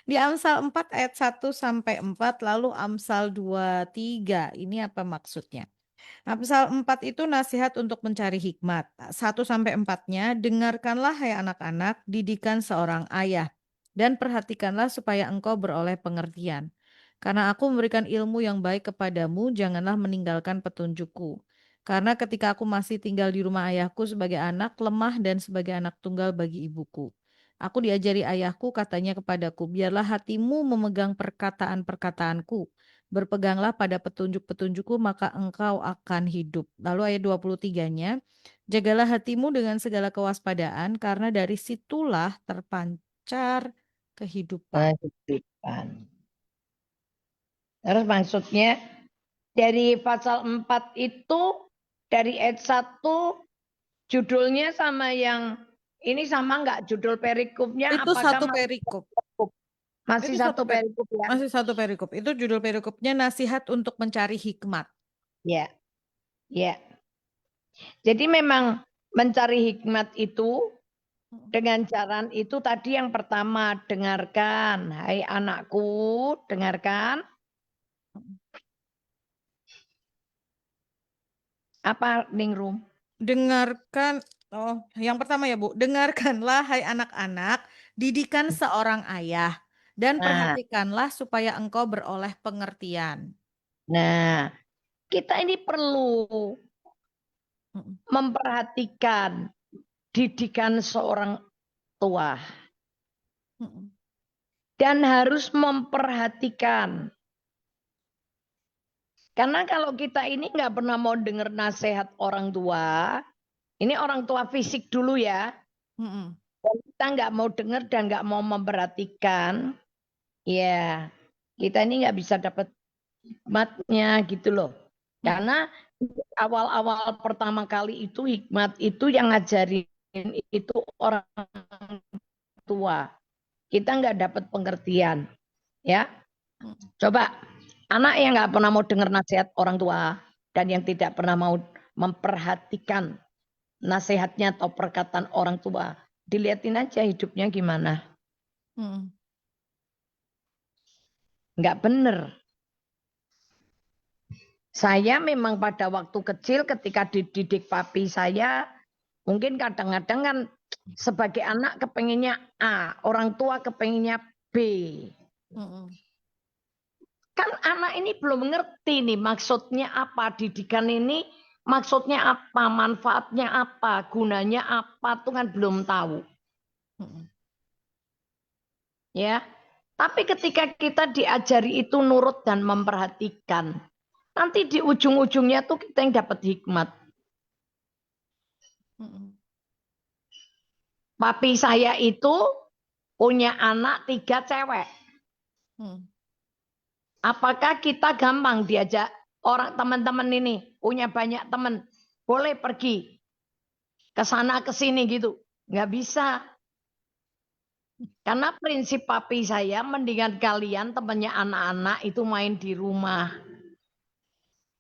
Di Amsal 4 ayat 1 sampai 4 lalu Amsal 2 3. Ini apa maksudnya? Amsal 4 itu nasihat untuk mencari hikmat. 1 sampai 4-nya, dengarkanlah hai anak-anak, didikan seorang ayah, dan perhatikanlah supaya engkau beroleh pengertian. Karena aku memberikan ilmu yang baik kepadamu, janganlah meninggalkan petunjukku. Karena ketika aku masih tinggal di rumah ayahku sebagai anak, lemah dan sebagai anak tunggal bagi ibuku. Aku diajari ayahku, katanya kepadaku, biarlah hatimu memegang perkataan-perkataanku. Berpeganglah pada petunjuk-petunjukku, maka engkau akan hidup. Lalu ayat 23-nya, jagalah hatimu dengan segala kewaspadaan, karena dari situlah pacar, kehidupan.
kehidupan. Terus maksudnya dari pasal 4 itu dari ayat 1 judulnya sama yang ini sama enggak judul perikopnya
Itu
apakah
satu perikop.
masih
Itu
satu perikop ya?
masih satu perikop. Itu judul perikopnya nasihat untuk mencari hikmat.
Ya. Ya. Jadi memang mencari hikmat itu dengan cara itu tadi yang pertama dengarkan, hai anakku, dengarkan. Apa Ningrum?
Dengarkan, oh, yang pertama ya, Bu. Dengarkanlah hai anak-anak, didikan seorang ayah dan
Nah,
perhatikanlah supaya engkau beroleh pengertian.
nah, kita ini perlu
Mm,
memperhatikan didikan seorang tua
mm,
dan harus memperhatikan. Karena kalau kita ini nggak pernah mau dengar nasihat orang tua, ini orang tua fisik dulu ya,
mm,
dan kita nggak mau dengar dan nggak mau memperhatikan, ya kita ini nggak bisa dapat hikmatnya gitu loh.
mm,
Karena awal-awal pertama kali itu hikmat itu yang ngajarin itu orang tua. Kita nggak dapat pengertian, ya.
mm.
Coba anak yang nggak pernah mau dengar nasihat orang tua dan yang tidak pernah mau memperhatikan nasihatnya atau perkataan orang tua, dilihatin aja hidupnya gimana.
Mm.
Nggak bener. Saya memang pada waktu kecil ketika dididik papi saya, mungkin kadang-kadang kan sebagai anak kepengennya A, orang tua kepengennya B.
Mm.
Kan anak ini belum ngerti nih maksudnya apa didikan ini, maksudnya apa, manfaatnya apa, gunanya apa, tuh kan belum tahu.
Mm.
Ya, tapi ketika kita diajari itu nurut dan memperhatikan, nanti di ujung-ujungnya tuh kita yang dapat hikmat.
Mm.
Papi saya itu punya anak 3 cewek.
Mm.
Apakah kita gampang diajak orang teman-teman ini punya banyak teman, boleh pergi ke sana ke sini gitu? Nggak bisa. Karena prinsip papi saya mendingan kalian temannya anak-anak itu main di rumah.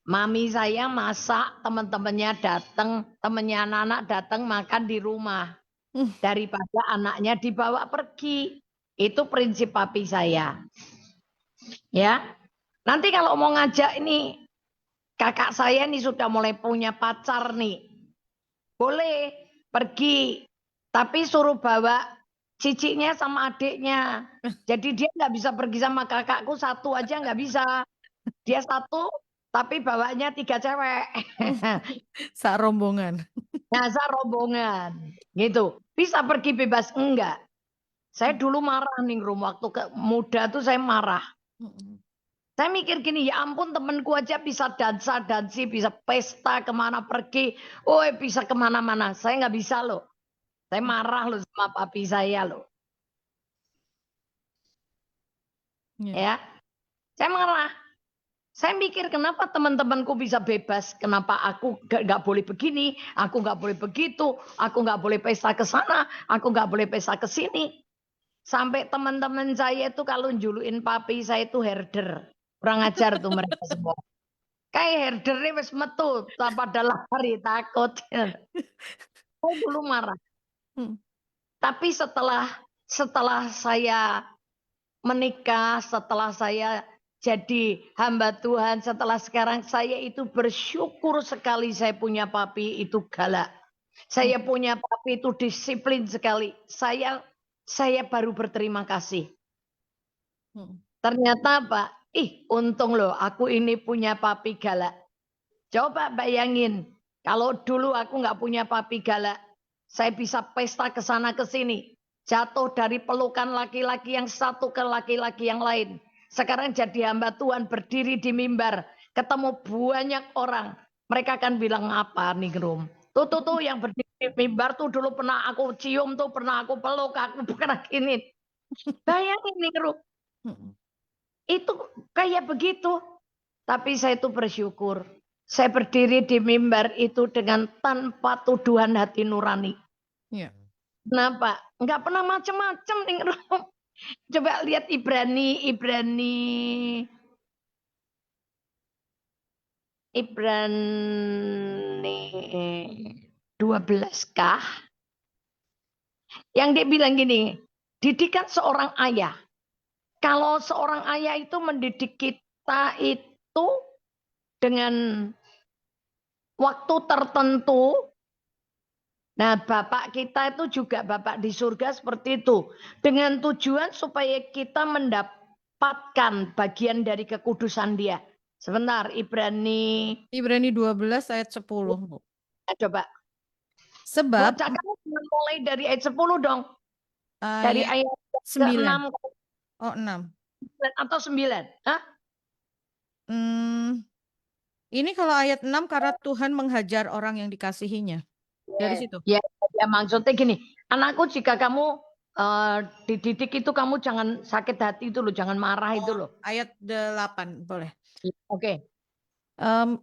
Mami saya masak, teman-temannya datang, temannya anak-anak datang makan di rumah.
Mm.
Daripada anaknya dibawa pergi. Itu prinsip papi saya. Ya. Nanti kalau mau ngajak ini kakak saya nih sudah mulai punya pacar nih. Boleh pergi. Tapi suruh bawa ciciknya sama adiknya. Jadi dia nggak bisa pergi sama kakakku satu aja nggak bisa. Dia satu tapi bawanya 3 cewek.
Sak rombongan.
Nyasar rombongan. Gitu. Bisa pergi bebas? Enggak. Saya dulu marah nih Rum. Waktu muda tuh saya marah.
Mm.
Saya mikir gini, ya ampun temanku aja bisa dansa-dansi, bisa pesta kemana pergi. Oh bisa kemana-mana. Saya nggak bisa loh. Saya marah loh sama papi saya loh.
Yeah.
Ya, saya marah. Saya mikir kenapa teman-temanku bisa bebas, kenapa aku nggak boleh begini, aku nggak boleh begitu, aku nggak boleh pesta ke sana, aku nggak boleh pesta ke sini. Sampai teman-teman saya itu kalau juluin papi saya itu herder. Kurang ajar tuh mereka semua. Kayak herdernya wis metu, pada lari takut. Saya dulu marah.
Mm.
Tapi setelah saya menikah, setelah saya jadi hamba Tuhan, setelah sekarang saya itu bersyukur sekali saya punya papi itu galak. Saya punya papi itu disiplin sekali. Saya baru berterima kasih.
Mm.
Ternyata Pak, untung loh aku ini punya papi galak. Coba bayangin, kalau dulu aku nggak punya papi galak, saya bisa pesta ke sana ke sini. Jatuh dari pelukan laki-laki yang satu ke laki-laki yang lain. Sekarang jadi hamba Tuhan berdiri di mimbar. Ketemu banyak orang. Mereka akan bilang apa nih Rum? Tuh yang berdiri di mimbar tuh dulu pernah aku cium tuh, pernah aku peluk, aku pernah gini. Bayangin nih, Ru,
Mhm.
itu kayak begitu. Tapi saya itu bersyukur. Saya berdiri di mimbar itu dengan tanpa tuduhan hati nurani.
Iya.
Kenapa? Enggak pernah macam-macam nih, Ru. Coba lihat Ibrani 12 kah? Yang dia bilang gini, didikan seorang ayah. Kalau seorang ayah itu mendidik kita itu dengan waktu tertentu. Nah, Bapak kita itu juga Bapak di surga seperti itu. Dengan tujuan supaya kita mendapatkan bagian dari kekudusan dia. Sebentar, Ibrani.
Ibrani 12 ayat 10, Bu.
Coba.
Sebab
Bacakan mulai dari ayat 10 dong. Dari
ayat
ayat
9.
ke-6
Oh, 6.
atau 9. Hah?
Hmm, ini kalau ayat 6 karena Tuhan menghajar orang yang dikasihinya. Dari situ.
Ya, ya maksudnya gini, anakku jika kamu dididik itu kamu jangan sakit hati itu loh, jangan marah itu loh.
Ayat 8, boleh.
Oke.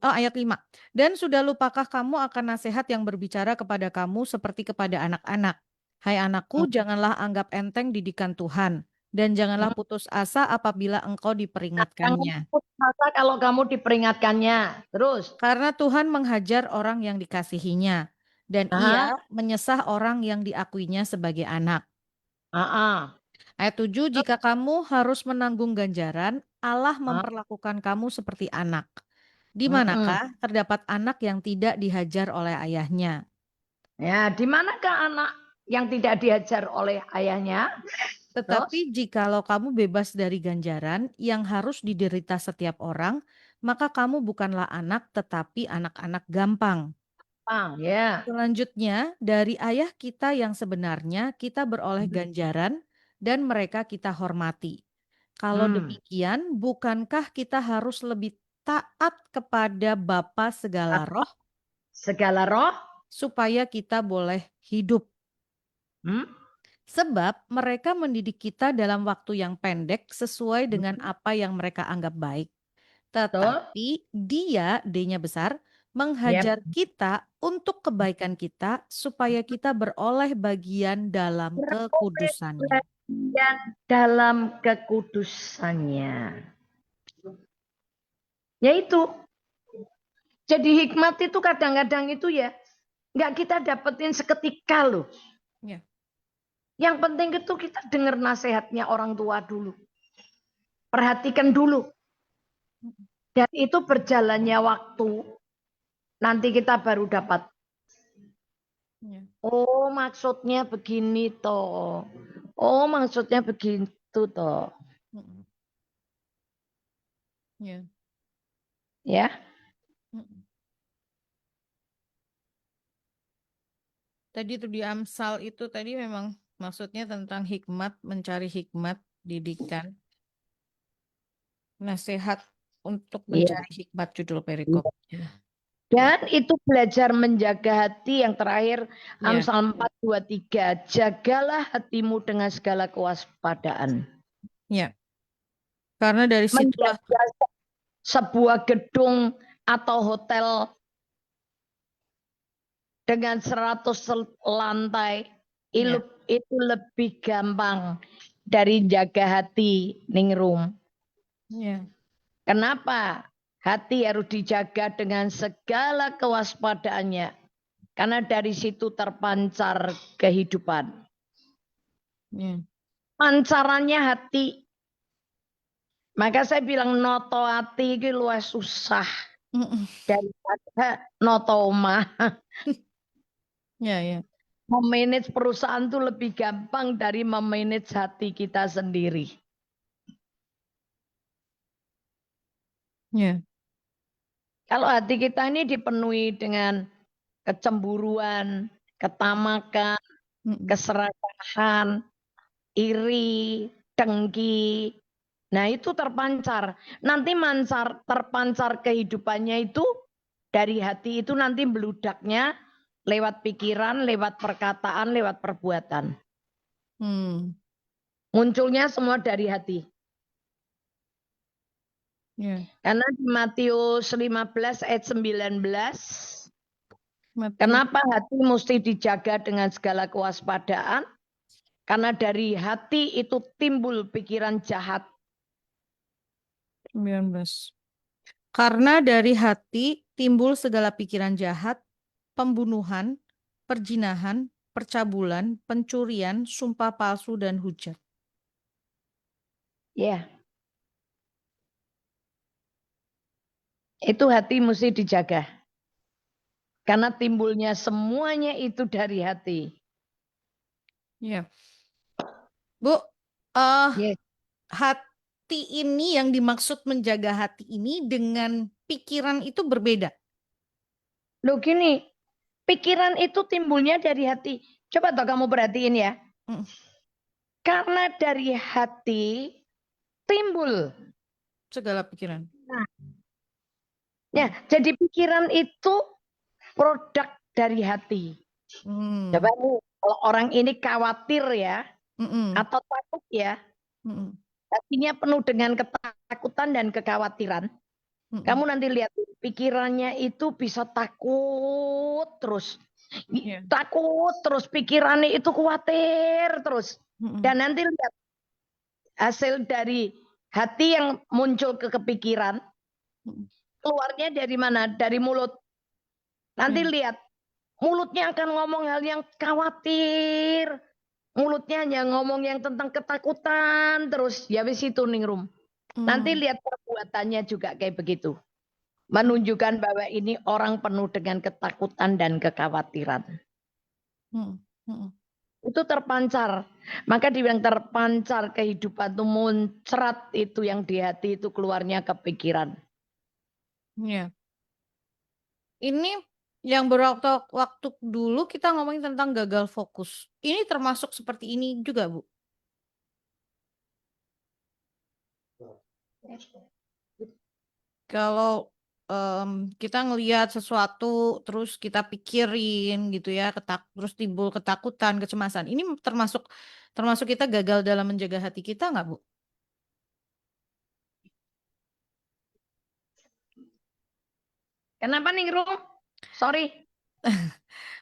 Ayat 5. Dan sudah lupakah kamu akan nasihat yang berbicara kepada kamu seperti kepada anak-anak? Hai anakku, janganlah anggap enteng didikan Tuhan, dan janganlah putus asa apabila engkau
Jangan
diperingatkannya.
putus asa kalau kamu diperingatkannya. Terus,
Karena Tuhan menghajar orang yang dikasihinya, dan
nah,
ia menyesah orang yang diakuinya sebagai anak. Ayat 7, jika kamu harus menanggung ganjaran, Allah memperlakukan kamu seperti anak. Di manakah terdapat anak yang tidak dihajar oleh ayahnya?
Ya, di manakah anak yang tidak diajar oleh ayahnya? Terus,
Tetapi jikalau kamu bebas dari ganjaran yang harus diderita setiap orang, maka kamu bukanlah anak tetapi anak-anak gampang.
ya.
Selanjutnya, dari ayah kita yang sebenarnya kita beroleh ganjaran dan mereka kita hormati. Kalau demikian, bukankah kita harus lebih taat kepada Bapa segala roh
Segala roh,
supaya kita boleh hidup?
hmm,
Sebab mereka mendidik kita dalam waktu yang pendek sesuai dengan apa yang mereka anggap baik.
betul,
Tetapi dia, D-nya besar,
ya,
menghajar kita untuk kebaikan kita supaya kita beroleh bagian dalam
beroleh
kekudusannya.
bagian dalam kekudusannya. Yaitu, jadi hikmat itu kadang-kadang itu ya, nggak kita dapetin seketika loh.
Ya.
Yang penting itu kita dengar nasihatnya orang tua dulu. Perhatikan dulu. Dan itu berjalannya waktu, nanti kita baru dapat.
Ya.
Oh, maksudnya begini toh. Oh, maksudnya begitu toh.
Mm-mm. Ya.
Ya.
Mm-mm. Tadi itu di Amsal itu tadi memang maksudnya tentang hikmat, mencari hikmat, didikan, nasihat untuk
Iya.
mencari hikmat judul perikopnya. Ya.
Dan itu belajar menjaga hati yang terakhir
Ya.
Amsal 4:23. Jagalah hatimu dengan segala kewaspadaan.
Ya. Karena dari situlah
Menjaga sebuah gedung atau hotel dengan 100 lantai
ya.
itu lebih gampang dari jaga hati ningrum.
Ya.
Kenapa? Hati harus dijaga dengan segala kewaspadaannya. Karena dari situ terpancar kehidupan.
Ya.
Pancarannya hati. Maka saya bilang noto hati itu luas susah
Mm-mm.
daripada noto omah.
Ya, ya.
Memanage perusahaan itu lebih gampang dari memanage hati kita sendiri.
Ya.
Kalau hati kita ini dipenuhi dengan kecemburuan, ketamakan,
Mm-mm.
keserakahan, iri, dengki. Nah itu terpancar. Nanti terpancar kehidupannya itu dari hati itu nanti beludaknya lewat pikiran, lewat perkataan, lewat perbuatan.
Hmm.
Munculnya semua dari hati.
Ya.
Karena di Matius 15 ayat 19,
Matius.
kenapa hati mesti dijaga dengan segala kewaspadaan? Karena dari hati itu timbul pikiran jahat.
19. Karena dari hati timbul segala pikiran jahat, pembunuhan, perjinahan, percabulan, pencurian, sumpah palsu, dan hujat.
Ya, itu hati mesti dijaga. Karena timbulnya semuanya itu dari hati.
Ya. Bu, eh
Yes.
hati ini yang dimaksud menjaga hati ini dengan pikiran itu berbeda.
Loh gini, pikiran itu timbulnya dari hati. Coba toh kamu perhatiin ya.
Mm.
Karena dari hati timbul.
Segala pikiran.
Nah, ya, jadi pikiran itu produk dari hati. Coba
Hmm.
nih, kalau orang ini khawatir ya,
Mm-mm.
atau takut ya,
Mm-mm.
hatinya penuh dengan ketakutan dan kekhawatiran.
Mm-mm.
Kamu nanti lihat, pikirannya itu bisa takut terus.
Yeah.
Takut terus, pikirannya itu khawatir terus.
Mm-mm.
Dan nanti lihat, hasil dari hati yang muncul ke kepikiran,
Mm-mm.
keluarnya dari mana? Dari mulut. Nanti
Yeah.
lihat, mulutnya akan ngomong hal yang khawatir. Mulutnya hanya ngomong yang tentang ketakutan terus. Ya wis itu ningrum. Nanti
Mm.
lihat perbuatannya juga kayak begitu. Menunjukkan bahwa ini orang penuh dengan ketakutan dan kekhawatiran.
Mm. Mm.
Itu terpancar. Maka dibilang terpancar kehidupan itu muncrat itu yang di hati itu keluarnya kepikiran.
Yeah. Ini yang waktu dulu kita ngomongin tentang gagal fokus. Ini termasuk seperti ini juga, Bu. Kalau kita ngelihat sesuatu terus kita pikirin gitu ya, terus timbul ketakutan, kecemasan. Ini termasuk termasuk kita gagal dalam menjaga hati kita nggak, Bu?
Kenapa nih, Rum? Sorry.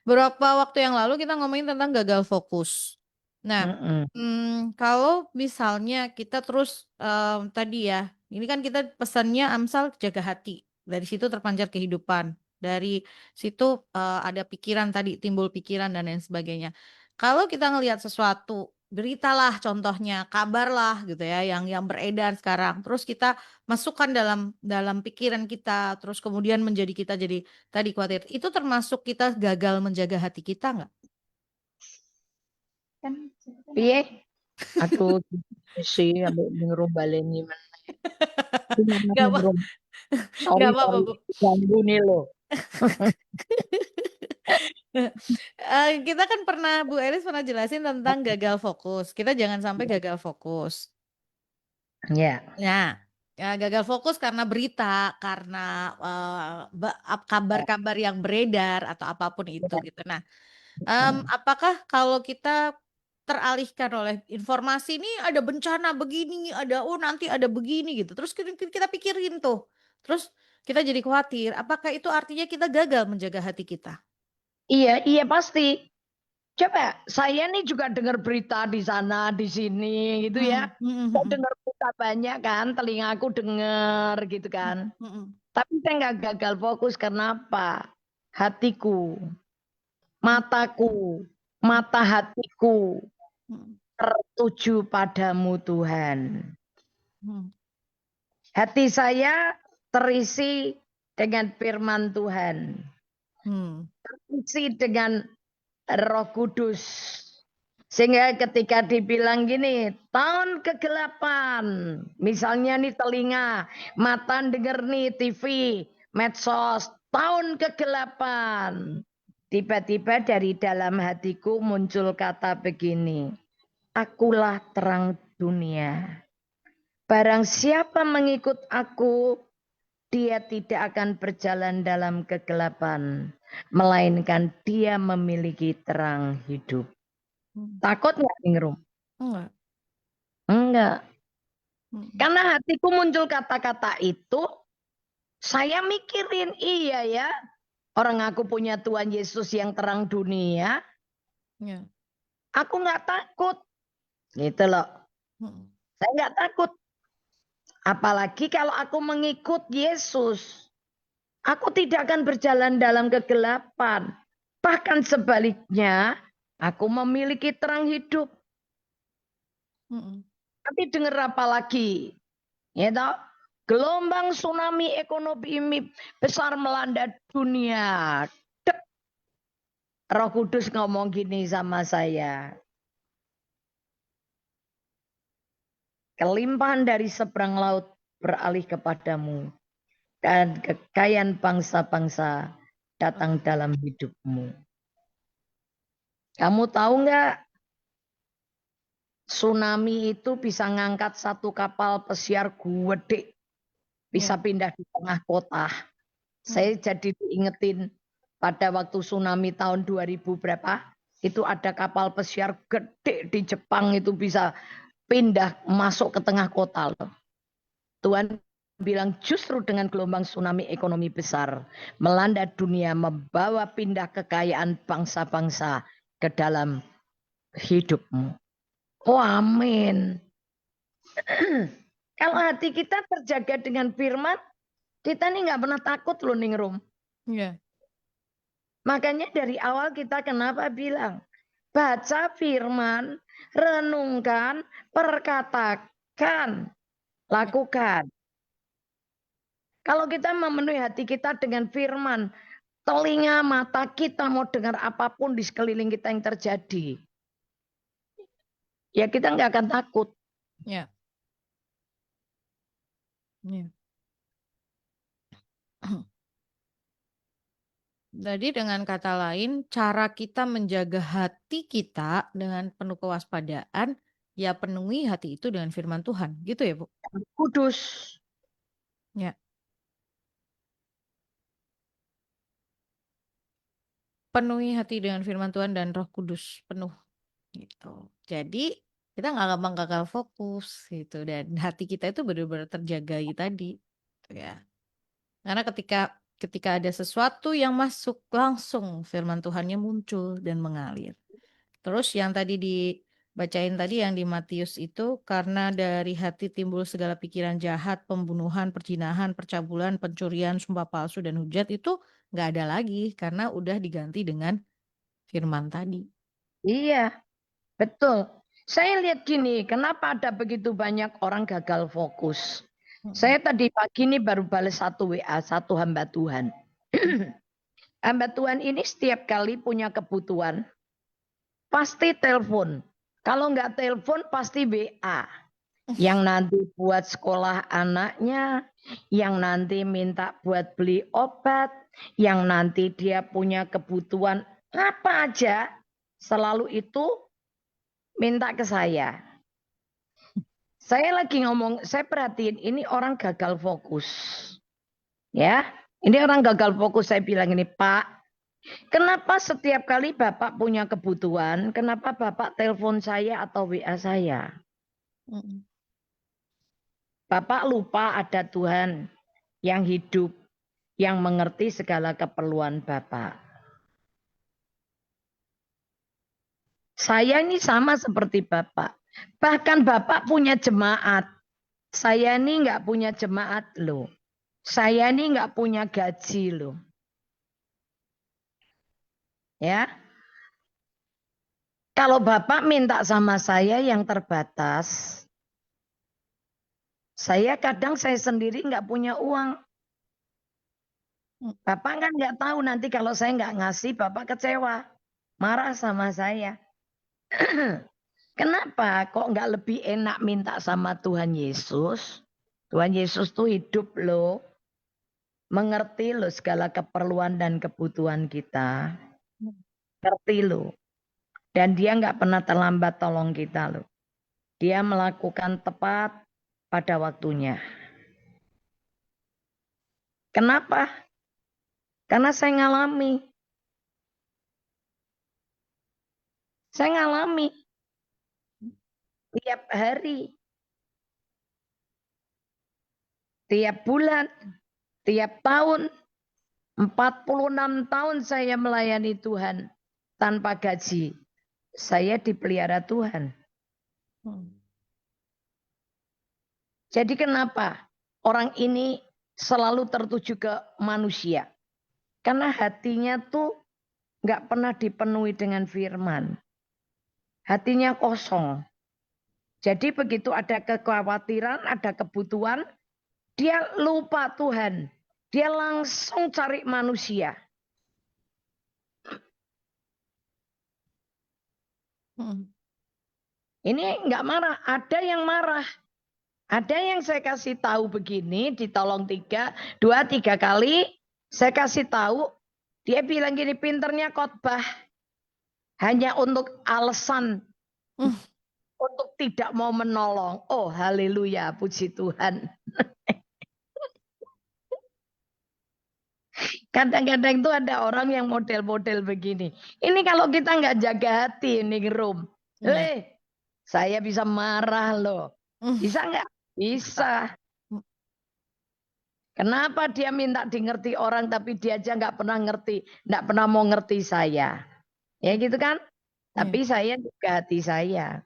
Beberapa waktu yang lalu kita ngomongin tentang gagal fokus. Nah, kalau misalnya kita terus tadi ya, ini kan kita pesannya Amsal jaga hati. Dari situ terpancar kehidupan. Dari situ ada pikiran tadi, timbul pikiran dan lain sebagainya. Kalau kita ngelihat sesuatu, beritalah contohnya, kabarlah gitu ya, yang beredar sekarang. Terus kita masukkan dalam pikiran kita, terus kemudian menjadi kita jadi tadi khawatir. Itu termasuk kita gagal menjaga hati kita nggak?
Piye? Aduh, sih ambek ningrum baleni men. Gimana
Nggak apa,
ningrum?
nggak
Sorry,
apa-apa,
sorry.
Bu.
Ganggu nih loh.
Kita kan pernah, Bu Elis pernah jelasin tentang gagal fokus. Kita jangan sampai gagal fokus.
Ya.
Nah, ya, gagal fokus karena berita, karena kabar-kabar yang beredar atau apapun itu gitu. Nah, apakah kalau kita teralihkan oleh informasi ini ada bencana begini, ada nanti ada begini gitu. Terus kita pikirin tuh. Terus kita jadi khawatir. Apakah itu artinya kita gagal menjaga hati kita?
Iya, iya pasti. Coba, saya nih juga dengar berita di sana, di sini gitu ya.
Hmm, hmm, hmm,
Saya
hmm.
dengar berita banyak kan, telingaku dengar gitu kan.
Hmm, hmm,
Tapi saya nggak gagal fokus karena apa? Hatiku,
hmm,
mataku,
hmm,
mata hatiku
hmm,
tertuju padamu Tuhan.
hmm,
Hati saya terisi dengan firman Tuhan.
hmm,
Terisi dengan Roh Kudus. Sehingga ketika dibilang gini, tahun kegelapan, misalnya nih telinga, mata denger nih TV, medsos, tahun kegelapan. Tiba-tiba dari dalam hatiku muncul kata begini, akulah terang dunia. Barang siapa mengikut aku, dia tidak akan berjalan dalam kegelapan, melainkan dia memiliki terang hidup.
hmm.
Takut nggak Ingrum?
Enggak.
Enggak.
Mm.
Karena hatiku muncul kata-kata itu, saya mikirin, iya ya, orang aku punya Tuhan Yesus yang terang dunia,
Ya.
aku nggak takut. Gitu loh.
Mm.
Saya nggak takut. Apalagi kalau aku mengikut Yesus. Aku tidak akan berjalan dalam kegelapan. Bahkan sebaliknya, aku memiliki terang hidup.
Mm.
Tapi dengar apa lagi? Ya toh? Gelombang tsunami ekonomi besar melanda dunia. Dek, Roh Kudus ngomong gini sama saya. Kelimpahan dari seberang laut beralih kepadamu. Dan kekayaan bangsa-bangsa datang dalam hidupmu. Kamu tahu nggak? Tsunami itu bisa ngangkat satu kapal pesiar gede. Bisa
Ya.
pindah di tengah kota.
Mm.
Saya jadi diingetin pada waktu tsunami tahun 2000 berapa. Itu ada kapal pesiar gede di Jepang itu bisa pindah masuk ke tengah kota loh. Tuhan bilang justru dengan gelombang tsunami ekonomi besar melanda dunia membawa pindah kekayaan bangsa-bangsa ke dalam hidupmu. Oh amin. Kalau hati kita terjaga dengan firman, kita nih nggak pernah takut loh Ningrum.
Ya.
Makanya dari awal kita kenapa bilang, baca firman, renungkan, perkatakan,
Ya.
lakukan. Kalau kita memenuhi hati kita dengan firman, telinga mata kita mau dengar apapun di sekeliling kita yang terjadi. Ya kita nggak akan takut.
Ya. Ya. Jadi dengan kata lain, cara kita menjaga hati kita dengan penuh kewaspadaan, ya penuhi hati itu dengan firman Tuhan. Gitu ya, Bu?
Kudus.
Ya. Penuhi hati dengan firman Tuhan dan Roh Kudus penuh gitu. Jadi kita nggak gampang gagal fokus gitu dan hati kita itu benar-benar terjagai tadi gitu ya. Karena ketika ada sesuatu yang masuk langsung firman Tuhannya muncul dan mengalir. Terus yang tadi dibacain tadi yang di Matius itu karena dari hati timbul segala pikiran jahat, pembunuhan, perzinahan, percabulan, pencurian, sumpah palsu dan hujat itu nggak ada lagi karena udah diganti dengan firman tadi.
Iya, betul. Saya lihat gini, kenapa ada begitu banyak orang gagal fokus?
Mm.
Saya tadi pagi ini baru balas satu WA, satu hamba Tuhan. Hamba Tuhan ini setiap kali punya kebutuhan, pasti telepon. Kalau nggak telepon, pasti WA. Yang nanti buat sekolah anaknya, yang nanti minta buat beli obat, yang nanti dia punya kebutuhan apa aja, selalu itu minta ke saya. Saya lagi ngomong, saya perhatiin ini orang gagal fokus. Ya, ini orang gagal fokus. Saya bilang ini, Pak, kenapa setiap kali Bapak punya kebutuhan, kenapa Bapak telepon saya atau WA saya?
Mm.
Bapak lupa ada Tuhan yang hidup, yang mengerti segala keperluan Bapak. Saya ini sama seperti Bapak. Bahkan Bapak punya jemaat. Saya ini nggak punya jemaat loh. Saya ini nggak punya gaji loh. Ya, kalau Bapak minta sama saya yang terbatas, saya kadang saya sendiri nggak punya uang. Bapak kan nggak tahu nanti kalau saya nggak ngasih, Bapak kecewa, marah sama saya. Kenapa kok nggak lebih enak minta sama Tuhan Yesus? Tuhan Yesus tuh hidup loh, mengerti loh segala keperluan dan kebutuhan kita, ngerti loh. Dan dia nggak pernah terlambat tolong kita loh. Dia melakukan tepat pada waktunya. Kenapa? Karena saya ngalami. Saya ngalami tiap hari. tiap bulan, tiap tahun, 46 tahun saya melayani Tuhan tanpa gaji. Saya dipelihara Tuhan. Jadi kenapa orang ini selalu tertuju ke manusia? Karena hatinya tuh nggak pernah dipenuhi dengan firman. Hatinya kosong. Jadi begitu ada kekhawatiran, ada kebutuhan, dia lupa Tuhan. Dia langsung cari manusia. Ini nggak marah, ada yang marah. Ada yang saya kasih tahu begini, ditolong 2-3 kali, saya kasih tahu, dia bilang gini, pinternya khotbah hanya untuk alasan untuk tidak mau menolong. Oh haleluya, puji Tuhan. Kadang-kadang itu ada orang yang model-model begini. Ini kalau kita nggak jaga hati ini room. Saya bisa marah loh. Bisa nggak? Bisa. Kenapa dia minta dimengerti orang tapi dia aja nggak pernah ngerti, nggak pernah mau ngerti saya. Ya gitu kan? Tapi saya juga hati saya.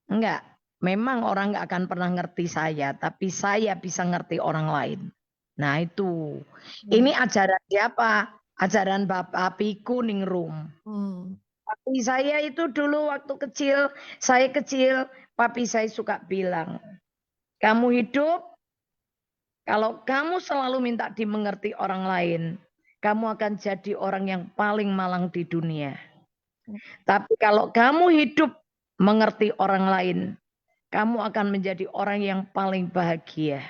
Enggak. Memang orang nggak akan pernah ngerti saya, tapi saya bisa ngerti orang lain. Nah itu. Ini ajaran siapa? Ajaran Bapak Piku Ningrum. Papi saya itu dulu waktu kecil, saya kecil, papi saya suka bilang, kamu hidup, kalau kamu selalu minta dimengerti orang lain, kamu akan jadi orang yang paling malang di dunia. Tapi kalau kamu hidup mengerti orang lain, kamu akan menjadi orang yang paling bahagia.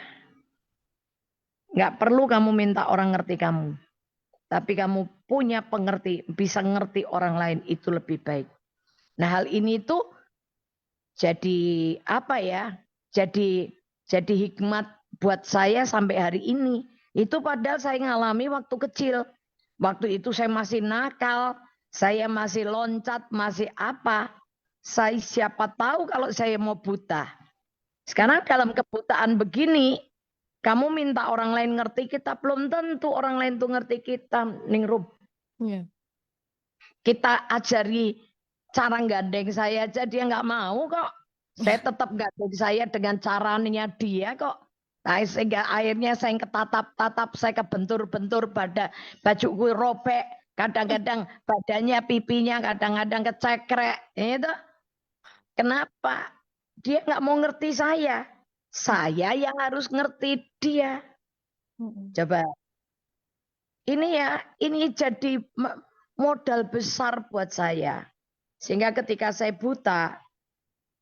Nggak perlu kamu minta orang ngerti kamu. Tapi kamu punya pengerti, bisa ngerti orang lain itu lebih baik. Nah hal ini tuh jadi apa ya? Jadi hikmat buat saya sampai hari ini. Itu padahal saya ngalami waktu kecil. Waktu itu saya masih nakal, saya masih loncat, masih apa. Saya siapa tahu kalau saya mau buta. Sekarang dalam kebutaan begini, kamu minta orang lain ngerti kita, belum tentu orang lain tuh ngerti kita, Ningrum. Kita ajari cara gandeng saya aja dia nggak mau kok. Saya tetap gandeng saya dengan caranya dia kok. Nah, sehingga akhirnya saya ketatap-tatap, saya kebentur-bentur bajuku robek. Kadang-kadang badannya, pipinya, kadang-kadang kecekrek. Itu. Kenapa? Dia nggak mau ngerti saya. Saya yang harus ngerti dia. Coba. Ini jadi modal besar buat saya. Sehingga ketika saya buta,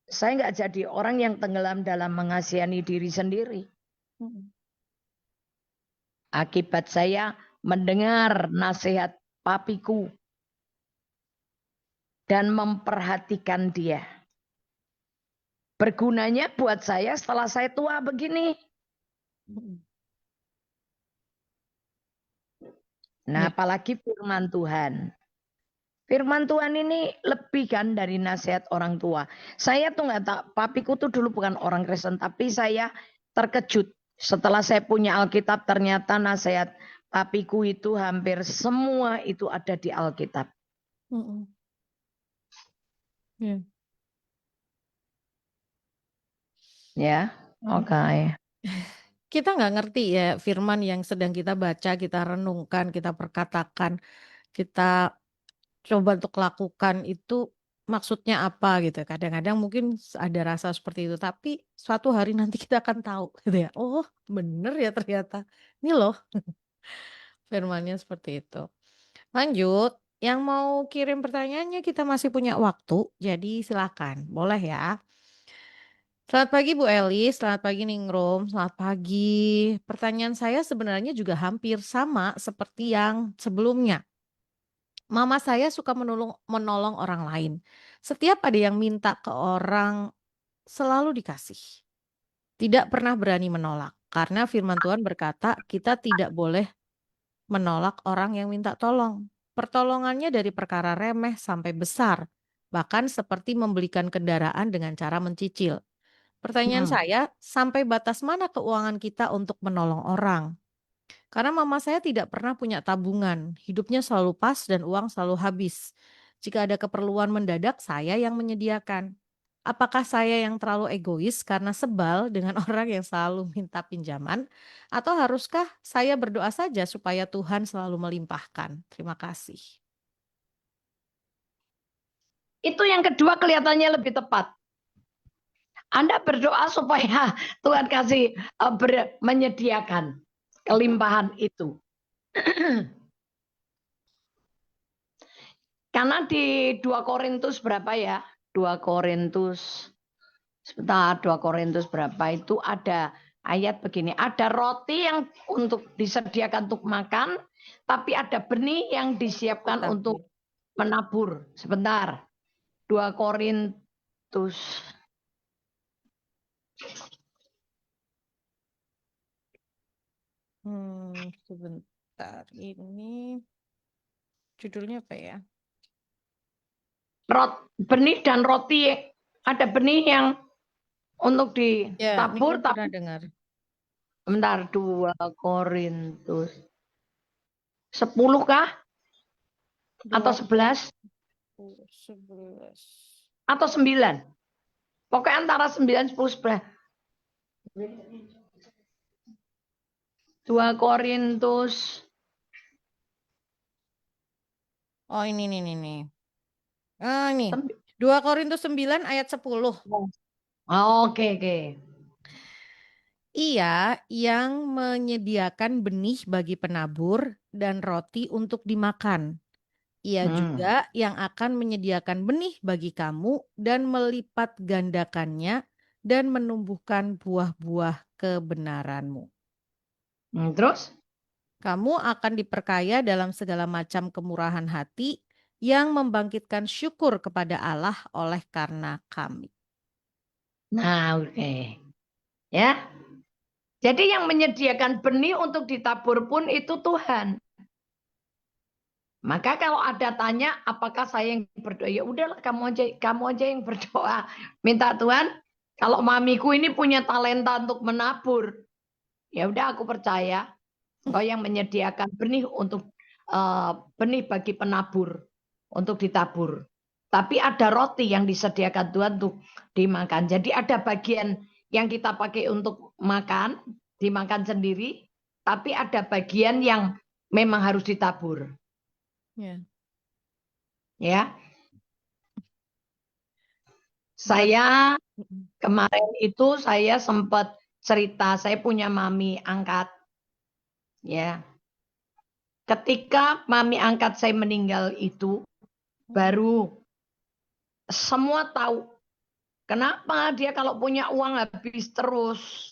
saya nggak jadi orang yang tenggelam dalam mengasihani diri sendiri. Akibat saya mendengar nasihat papiku dan memperhatikan dia. Bergunanya buat saya setelah saya tua begini. Nah, apalagi firman Tuhan. Firman Tuhan ini lebih kan dari nasihat orang tua. Saya tuh nggak tahu, papiku tuh dulu bukan orang Kristen, tapi saya terkejut setelah saya punya Alkitab ternyata nasihat papiku itu hampir semua itu ada di Alkitab. Ya, oke.
Kita nggak ngerti ya firman yang sedang kita baca, kita renungkan, kita perkatakan, kita coba untuk lakukan itu maksudnya apa gitu. Kadang-kadang mungkin ada rasa seperti itu, tapi suatu hari nanti kita akan tahu gitu ya. Oh, bener ya ternyata. Ini loh firmannya seperti itu. Lanjut, yang mau kirim pertanyaannya kita masih punya waktu, jadi silakan, boleh ya. Selamat pagi Bu Eli, selamat pagi Ningrum, selamat pagi. Pertanyaan saya sebenarnya juga hampir sama seperti yang sebelumnya. Mama saya suka menolong orang lain. Setiap ada yang minta ke orang, selalu dikasih. Tidak pernah berani menolak. Karena firman Tuhan berkata kita tidak boleh menolak orang yang minta tolong. Pertolongannya dari perkara remeh sampai besar. Bahkan seperti membelikan kendaraan dengan cara mencicil. Pertanyaan
Hmm.
saya, sampai batas mana keuangan kita untuk menolong orang? Karena mama saya tidak pernah punya tabungan, hidupnya selalu pas dan uang selalu habis. Jika ada keperluan mendadak, saya yang menyediakan. Apakah saya yang terlalu egois karena sebal dengan orang yang selalu minta pinjaman? Atau haruskah saya berdoa saja supaya Tuhan selalu melimpahkan? Terima kasih.
Itu yang kedua kelihatannya lebih tepat. Anda berdoa supaya Tuhan kasih menyediakan kelimpahan itu. Karena di 2 Korintus berapa ya? 2 Korintus sebentar, 2 Korintus berapa itu ada ayat begini, ada roti yang untuk disediakan untuk makan, tapi ada benih yang disiapkan
Tapi,
untuk menabur. Sebentar. 2 Korintus
sebentar, ini judulnya apa ya?
benih dan roti, ada benih yang untuk
Ya,
ditabur,
ini pernah
tapi
dengar.
bentar, 2 Korintus 10 kah? Atau
2
11?
Korintus 11.
Atau 9? Pokoknya antara 9, 10, 11. 2 Korintus.
Oh, ini nih nih nih. Ah, ini. 2 Korintus 9 ayat 10.
Oke, oke.
Ia yang menyediakan benih bagi penabur dan roti untuk dimakan. Ia
Hmm.
juga yang akan menyediakan benih bagi kamu dan melipat gandakannya dan menumbuhkan buah-buah kebenaranmu.
Terus?
Kamu akan diperkaya dalam segala macam kemurahan hati yang membangkitkan syukur kepada Allah oleh karena kami.
Nah, oke. Ya. Jadi yang menyediakan benih untuk ditabur pun itu Tuhan. Maka kalau ada tanya apakah saya yang berdoa, ya udahlah kamu aja yang berdoa. Minta Tuhan, kalau mamiku ini punya talenta untuk menabur, ya udah aku percaya engkau yang menyediakan benih untuk benih bagi penabur untuk ditabur. Tapi ada roti yang disediakan Tuhan untuk dimakan. Jadi ada bagian yang kita pakai untuk makan, dimakan sendiri, tapi ada bagian yang memang harus ditabur.
Ya.
Ya,
Berarti
saya kemarin itu saya sempat cerita, saya punya mami angkat. Ya, ketika mami angkat saya meninggal itu, baru semua tahu kenapa dia kalau punya uang habis terus.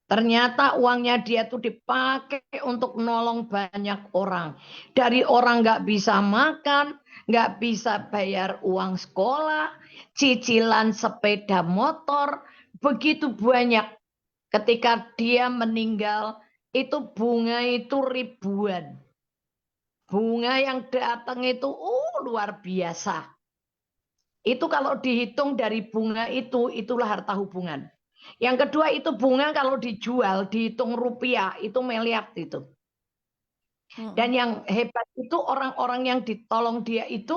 Ternyata uangnya dia tuh dipakai untuk nolong banyak orang. Dari orang nggak bisa makan, nggak bisa bayar uang sekolah, cicilan sepeda motor, begitu banyak. Ketika dia meninggal, itu bunga itu ribuan. Bunga yang datang itu luar biasa. Itu kalau dihitung dari bunga itu, itulah harta hubungan. Yang kedua itu bunga kalau dijual, dihitung rupiah, itu miliar itu. Dan yang hebat itu orang-orang yang ditolong dia itu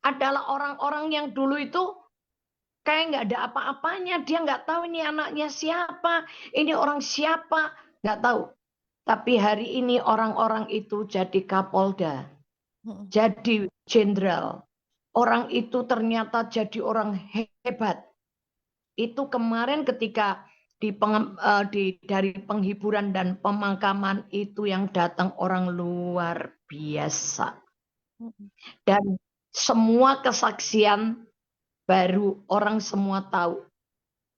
adalah orang-orang yang dulu itu kayak nggak ada apa-apanya. Dia nggak tahu ini anaknya siapa, ini orang siapa, nggak tahu. Tapi hari ini orang-orang itu jadi Kapolda, jadi jenderal. Orang itu ternyata jadi orang hebat. Itu kemarin ketika dari penghiburan dan pemakaman itu yang datang orang luar biasa. Dan semua kesaksian baru orang semua tahu.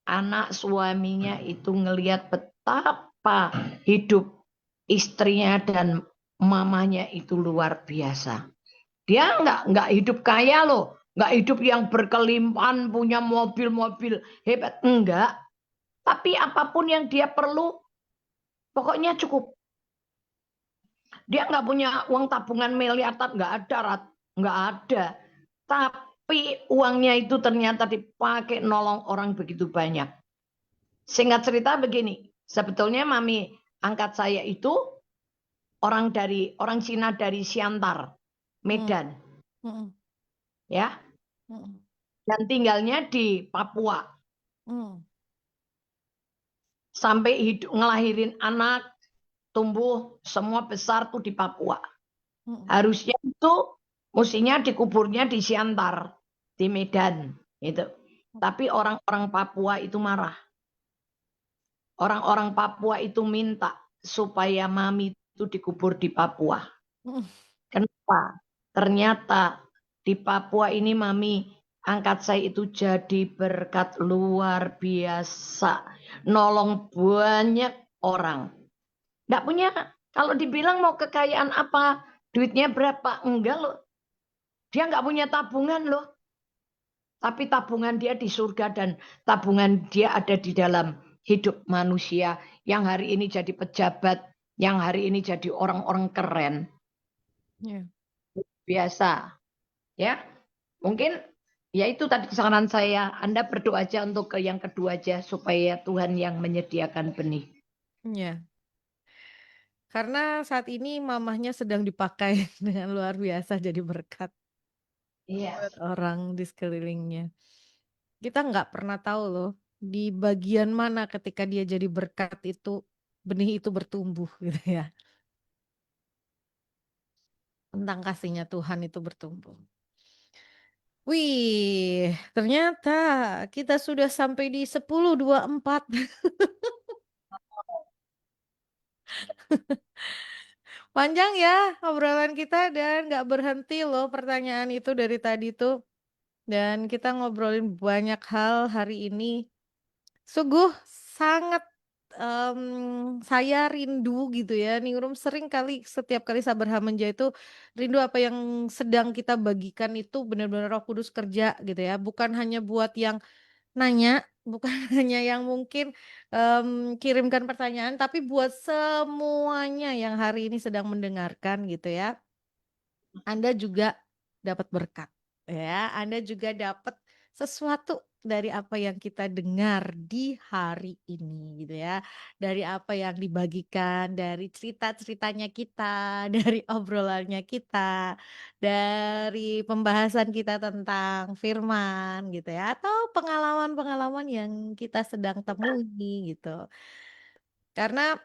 Anak suaminya itu ngelihat betapa hidup istrinya dan mamanya itu luar biasa. Dia nggak hidup kaya loh, nggak hidup yang berkelimpahan punya mobil-mobil hebat, enggak. Tapi apapun yang dia perlu, pokoknya cukup. Dia nggak punya uang tabungan miliaran, nggak ada, nggak ada. tapi uangnya itu ternyata dipakai nolong orang begitu banyak. Singkat cerita begini, sebetulnya mami angkat saya itu orang Cina dari Siantar,
Mm,
Medan,
mm,
ya,
mm,
dan tinggalnya di Papua.
mm,
Sampai ngelahirin anak, tumbuh semua besar tuh di Papua.
mm,
Harusnya itu mestinya dikuburnya di Siantar, di Medan, gitu. Tapi orang-orang Papua itu marah. Orang-orang Papua itu minta supaya mami itu dikubur di Papua.
mm.
Kenapa? Ternyata di Papua ini mami angkat saya itu jadi berkat luar biasa. Nolong banyak orang. Nggak punya, kalau dibilang mau kekayaan apa, duitnya berapa, enggak loh. Dia nggak punya tabungan loh. Tapi tabungan dia di surga dan tabungan dia ada di dalam hidup manusia yang hari ini jadi pejabat, yang hari ini jadi orang-orang keren.
Ya.
Biasa, ya. Mungkin ya itu tadi saran saya, Anda berdoa aja untuk ke yang kedua aja supaya Tuhan yang menyediakan benih.
Ya. Karena saat ini mamahnya sedang dipakai dengan luar biasa jadi berkat
Iya.
buat orang di sekelilingnya. Kita nggak pernah tahu loh di bagian mana ketika dia jadi berkat itu benih itu bertumbuh gitu ya. Tentang kasihnya Tuhan itu bertumbuh. Wih, ternyata kita sudah sampai di 10.24. Panjang ya obrolan kita dan nggak berhenti loh pertanyaan itu dari tadi tuh. Dan kita ngobrolin banyak hal hari ini. Sungguh sangat saya rindu gitu ya. Ningrum sering kali setiap kali Sabar Hamenja itu rindu apa yang sedang kita bagikan itu benar-benar Roh Kudus kerja gitu ya. Bukan hanya buat yang nanya, bukan hanya yang mungkin kirimkan pertanyaan, tapi buat semuanya yang hari ini sedang mendengarkan gitu ya. Anda juga dapat berkat ya, Anda juga dapat sesuatu dari apa yang kita dengar di hari ini gitu ya. Dari apa yang dibagikan, dari cerita-ceritanya kita, dari obrolannya kita, dari pembahasan kita tentang firman gitu ya, atau pengalaman-pengalaman yang kita sedang temui gitu. Karena,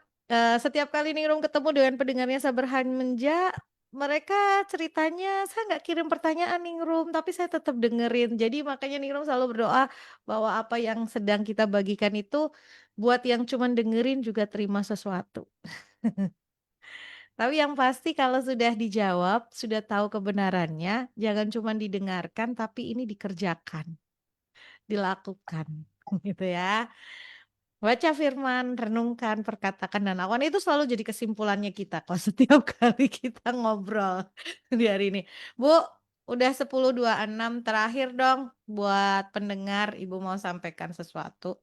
setiap kali Ningrum ketemu dengan pendengarnya Sabar Hamenja, mereka ceritanya, "Saya nggak kirim pertanyaan Ningrum, tapi saya tetap dengerin." Jadi makanya Ningrum selalu berdoa bahwa apa yang sedang kita bagikan itu, buat yang cuman dengerin juga terima sesuatu. Tapi yang pasti kalau sudah dijawab, sudah tahu kebenarannya, jangan cuman didengarkan, tapi ini dikerjakan, dilakukan, gitu ya. Baca firman, renungkan, perkatakan, dan lakukan itu selalu jadi kesimpulannya kita kok setiap kali kita ngobrol di hari ini. Bu, udah 10.26 terakhir dong buat pendengar, Ibu mau sampaikan sesuatu.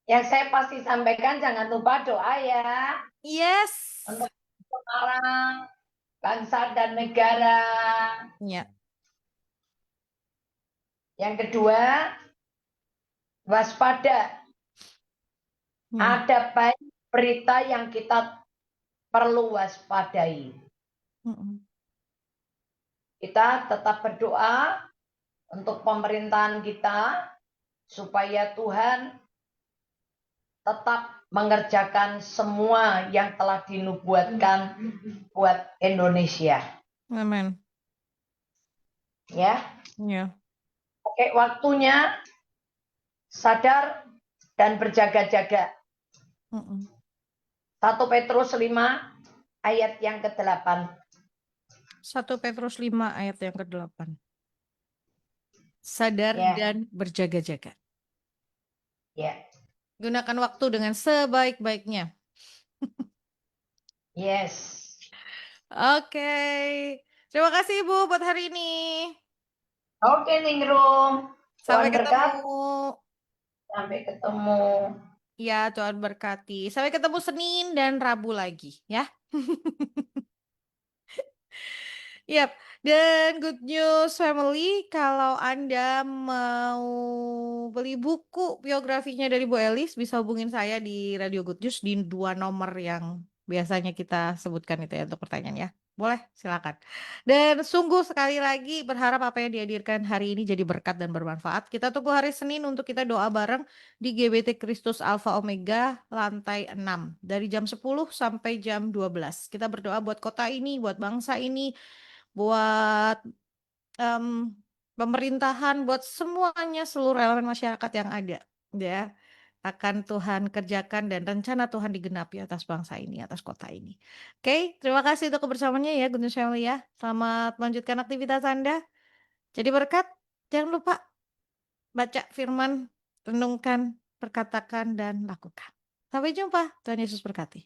Yang saya pasti sampaikan jangan lupa doa ya
Yes.
untuk orang, bangsa dan negara.
Ya,
Yang kedua, waspada.
ya.
Ada banyak berita yang kita perlu waspadai.
Mm-mm.
Kita tetap berdoa untuk pemerintahan kita supaya Tuhan tetap mengerjakan semua yang telah dinubuatkan buat Indonesia.
Amin.
Ya,
Ya.
oke, waktunya sadar dan berjaga-jaga.
Mm-mm.
1 Petrus 5 ayat yang ke-8.
1 Petrus 5 ayat yang ke-8. Sadar
Ya,
dan berjaga-jaga.
ya.
Gunakan waktu dengan sebaik-baiknya.
Yes.
Oke. Terima kasih Ibu buat hari ini.
Oke, Ningrum.
Sampai
Tuhan
ketemu.
berkat. Sampai ketemu.
Ya, Tuhan berkati. Sampai ketemu Senin dan Rabu lagi, ya. Yap. Dan good news family, kalau Anda mau beli buku biografinya dari Bu Elis, bisa hubungin saya di Radio Good News di 2 nomor yang biasanya kita sebutkan itu ya untuk pertanyaan ya. Boleh, silakan. Dan sungguh sekali lagi berharap apa yang dihadirkan hari ini jadi berkat dan bermanfaat. Kita tunggu hari Senin untuk kita doa bareng di GBT Kristus Alfa Omega lantai 6 dari jam 10 sampai jam 12. Kita berdoa buat kota ini, buat bangsa ini, buat pemerintahan, buat semuanya, seluruh elemen masyarakat yang ada, ya. Akan Tuhan kerjakan dan rencana Tuhan digenapi atas bangsa ini, atas kota ini. Oke, terima kasih untuk kebersamaannya ya, Good News Family ya. Selamat melanjutkan aktivitas Anda. Jadi berkat, jangan lupa baca firman, renungkan, perkatakan, dan lakukan. Sampai jumpa, Tuhan Yesus berkati.